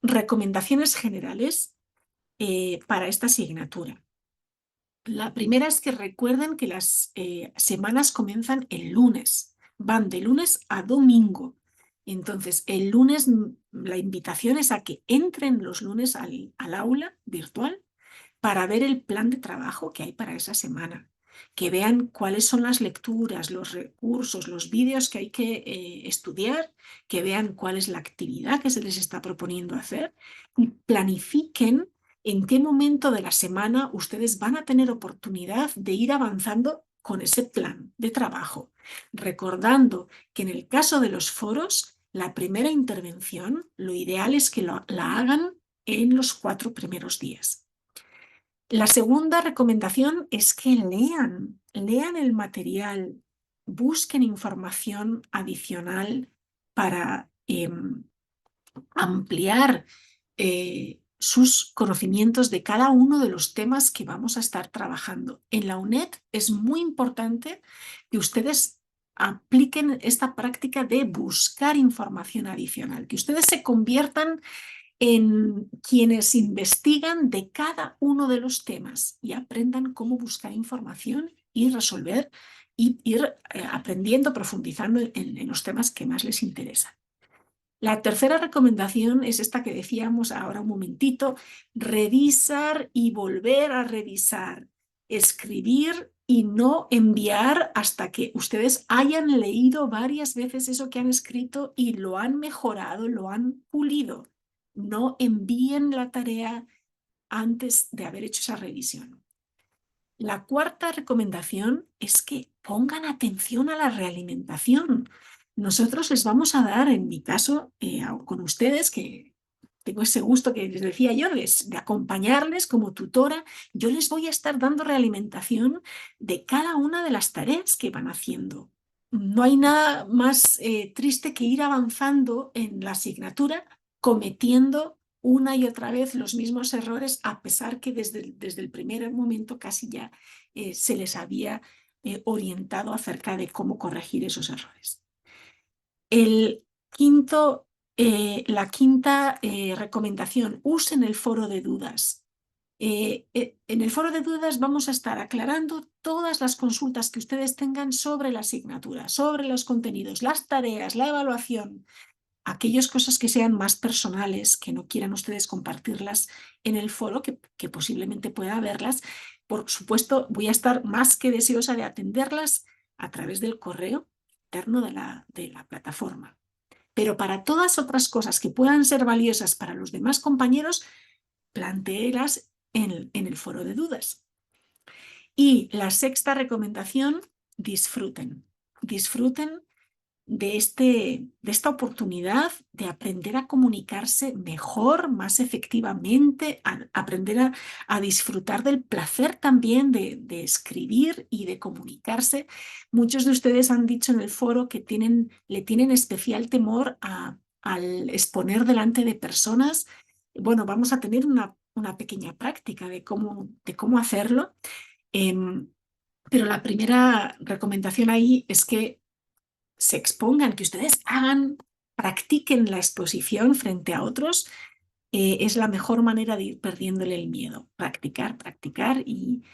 recomendaciones generales para esta asignatura. La primera es que recuerden que las semanas comienzan el lunes, van de lunes a domingo. Entonces, el lunes la invitación es a que entren los lunes al aula virtual para ver el plan de trabajo que hay para esa semana, que vean cuáles son las lecturas, los recursos, los vídeos que hay que estudiar, que vean cuál es la actividad que se les está proponiendo hacer y planifiquen en qué momento de la semana ustedes van a tener oportunidad de ir avanzando con ese plan de trabajo, recordando que en el caso de los foros, la primera intervención, lo ideal es que la hagan en los 4 primeros días. La segunda recomendación es que lean el material, busquen información adicional para ampliar sus conocimientos de cada uno de los temas que vamos a estar trabajando. En la UNED es muy importante que ustedes apliquen esta práctica de buscar información adicional, que ustedes se conviertan en quienes investigan de cada uno de los temas y aprendan cómo buscar información y resolver y ir aprendiendo, profundizando en los temas que más les interesan. La tercera recomendación es esta que decíamos ahora un momentito: revisar y volver a revisar, escribir y no enviar hasta que ustedes hayan leído varias veces eso que han escrito y lo han mejorado, lo han pulido. No envíen la tarea antes de haber hecho esa revisión. La cuarta recomendación es que pongan atención a la realimentación. Nosotros les vamos a dar, en mi caso, con ustedes, que tengo ese gusto que les decía yo, de acompañarles como tutora, yo les voy a estar dando realimentación de cada una de las tareas que van haciendo. No hay nada más triste que ir avanzando en la asignatura cometiendo una y otra vez los mismos errores, a pesar que desde el primer momento casi ya se les había orientado acerca de cómo corregir esos errores. La quinta recomendación: usen el foro de dudas. En el foro de dudas vamos a estar aclarando todas las consultas que ustedes tengan sobre la asignatura, sobre los contenidos, las tareas, la evaluación, aquellas cosas que sean más personales, que no quieran ustedes compartirlas en el foro, que posiblemente pueda verlas. Por supuesto, voy a estar más que deseosa de atenderlas a través del correo interno de la plataforma. Pero para todas otras cosas que puedan ser valiosas para los demás compañeros, plantéelas en el foro de dudas. Y la sexta recomendación, disfruten. Disfruten de esta oportunidad de aprender a comunicarse mejor, más efectivamente, aprender a disfrutar del placer también de escribir y de comunicarse. Muchos de ustedes han dicho en el foro que le tienen especial temor al exponer delante de personas. Bueno, vamos a tener una pequeña práctica de cómo hacerlo. Pero la primera recomendación ahí es que se expongan, que ustedes practiquen la exposición frente a otros. Es la mejor manera de ir perdiéndole el miedo. Practicar, practicar y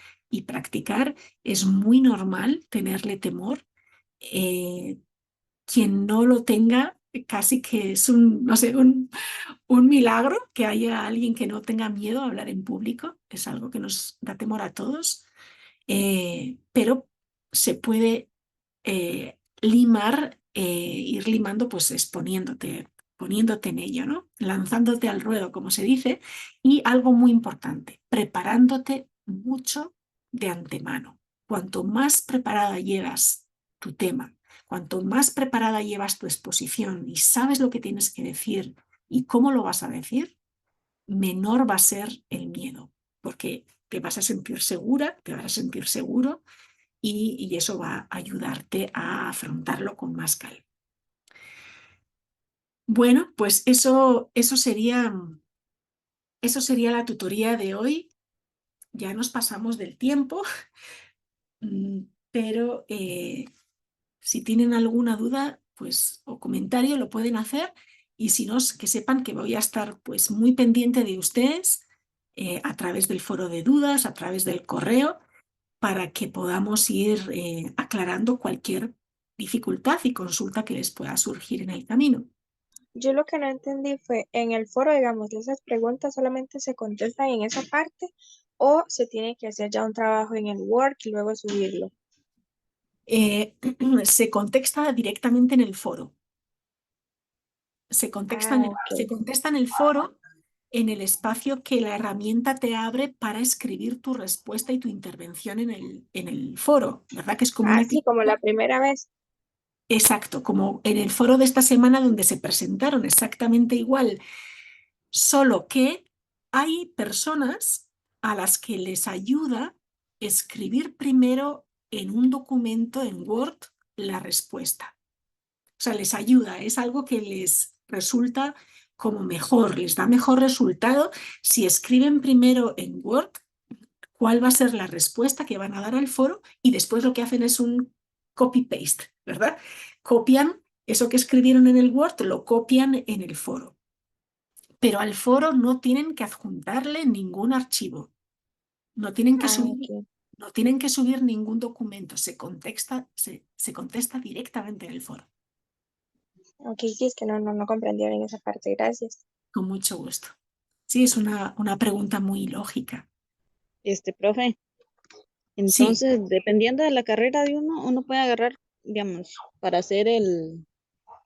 practicar. Es muy normal tenerle temor. Quien no lo tenga, casi que es no sé, un milagro que haya alguien que no tenga miedo a hablar en público. Es algo que nos da temor a todos. Pero se puede ir limando, pues poniéndote en ello, ¿no? Lanzándote al ruedo, como se dice, y algo muy importante, preparándote mucho de antemano. Cuanto más preparada llevas tu tema, cuanto más preparada llevas tu exposición y sabes lo que tienes que decir y cómo lo vas a decir, menor va a ser el miedo, porque te vas a sentir segura, te vas a sentir seguro y eso va a ayudarte a afrontarlo con más calma. Bueno, pues eso sería la tutoría de hoy. Ya nos pasamos del tiempo, pero si tienen alguna duda pues, o comentario lo pueden hacer y si no, que sepan que voy a estar pues, muy pendiente de ustedes a través del foro de dudas, a través del correo, para que podamos ir aclarando cualquier dificultad y consulta que les pueda surgir en el camino. Yo lo que no entendí fue, en el foro, digamos, esas preguntas solamente se contestan en esa parte o se tiene que hacer ya un trabajo en el Word y luego subirlo. Se contesta directamente en el foro. Se contesta en el foro, en el espacio que la herramienta te abre para escribir tu respuesta y tu intervención en el foro, ¿verdad? Que es como una Así como la primera vez. Exacto, como en el foro de esta semana donde se presentaron exactamente igual, solo que hay personas a las que les ayuda escribir primero en un documento en Word la respuesta. O sea, les ayuda, es algo que les resulta como mejor, les da mejor resultado si escriben primero en Word cuál va a ser la respuesta que van a dar al foro y después lo que hacen es un copy-paste, ¿verdad? Copian eso que escribieron en el Word, lo copian en el foro. Pero al foro no tienen que adjuntarle ningún archivo, no tienen que subir ningún documento, se contesta directamente en el foro. Ok, sí, es que no comprendí bien esa parte, gracias. Con mucho gusto. Sí, es una pregunta muy lógica. Profe, Sí, entonces, dependiendo de la carrera de uno puede agarrar, digamos, para hacer el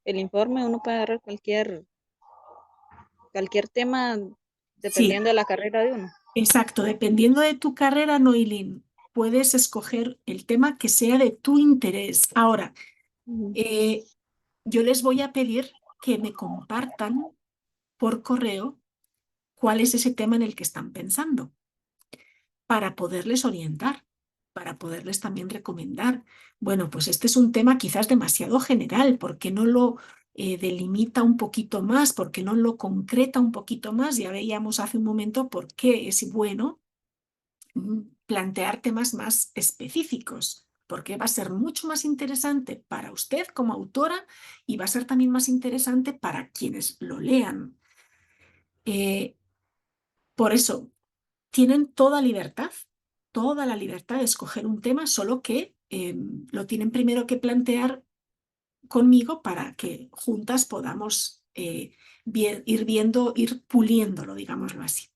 informe, uno puede agarrar cualquier tema sí, dependiendo de la carrera de uno. exacto. Dependiendo de tu carrera, Noilín, puedes escoger el tema que sea de tu interés. Ahora, Ujú. yo les voy a pedir que me compartan por correo cuál es ese tema en el que están pensando para poderles orientar, para poderles también recomendar. Bueno, pues este es un tema quizás demasiado general, ¿por qué no lo delimita un poquito más? ¿Por qué no lo concreta un poquito más? Ya veíamos hace un momento por qué es bueno plantear temas más específicos, porque va a ser mucho más interesante para usted como autora y va a ser también más interesante para quienes lo lean. Por eso, tienen toda la libertad de escoger un tema, solo que lo tienen primero que plantear conmigo para que juntas podamos ir puliéndolo, digámoslo así.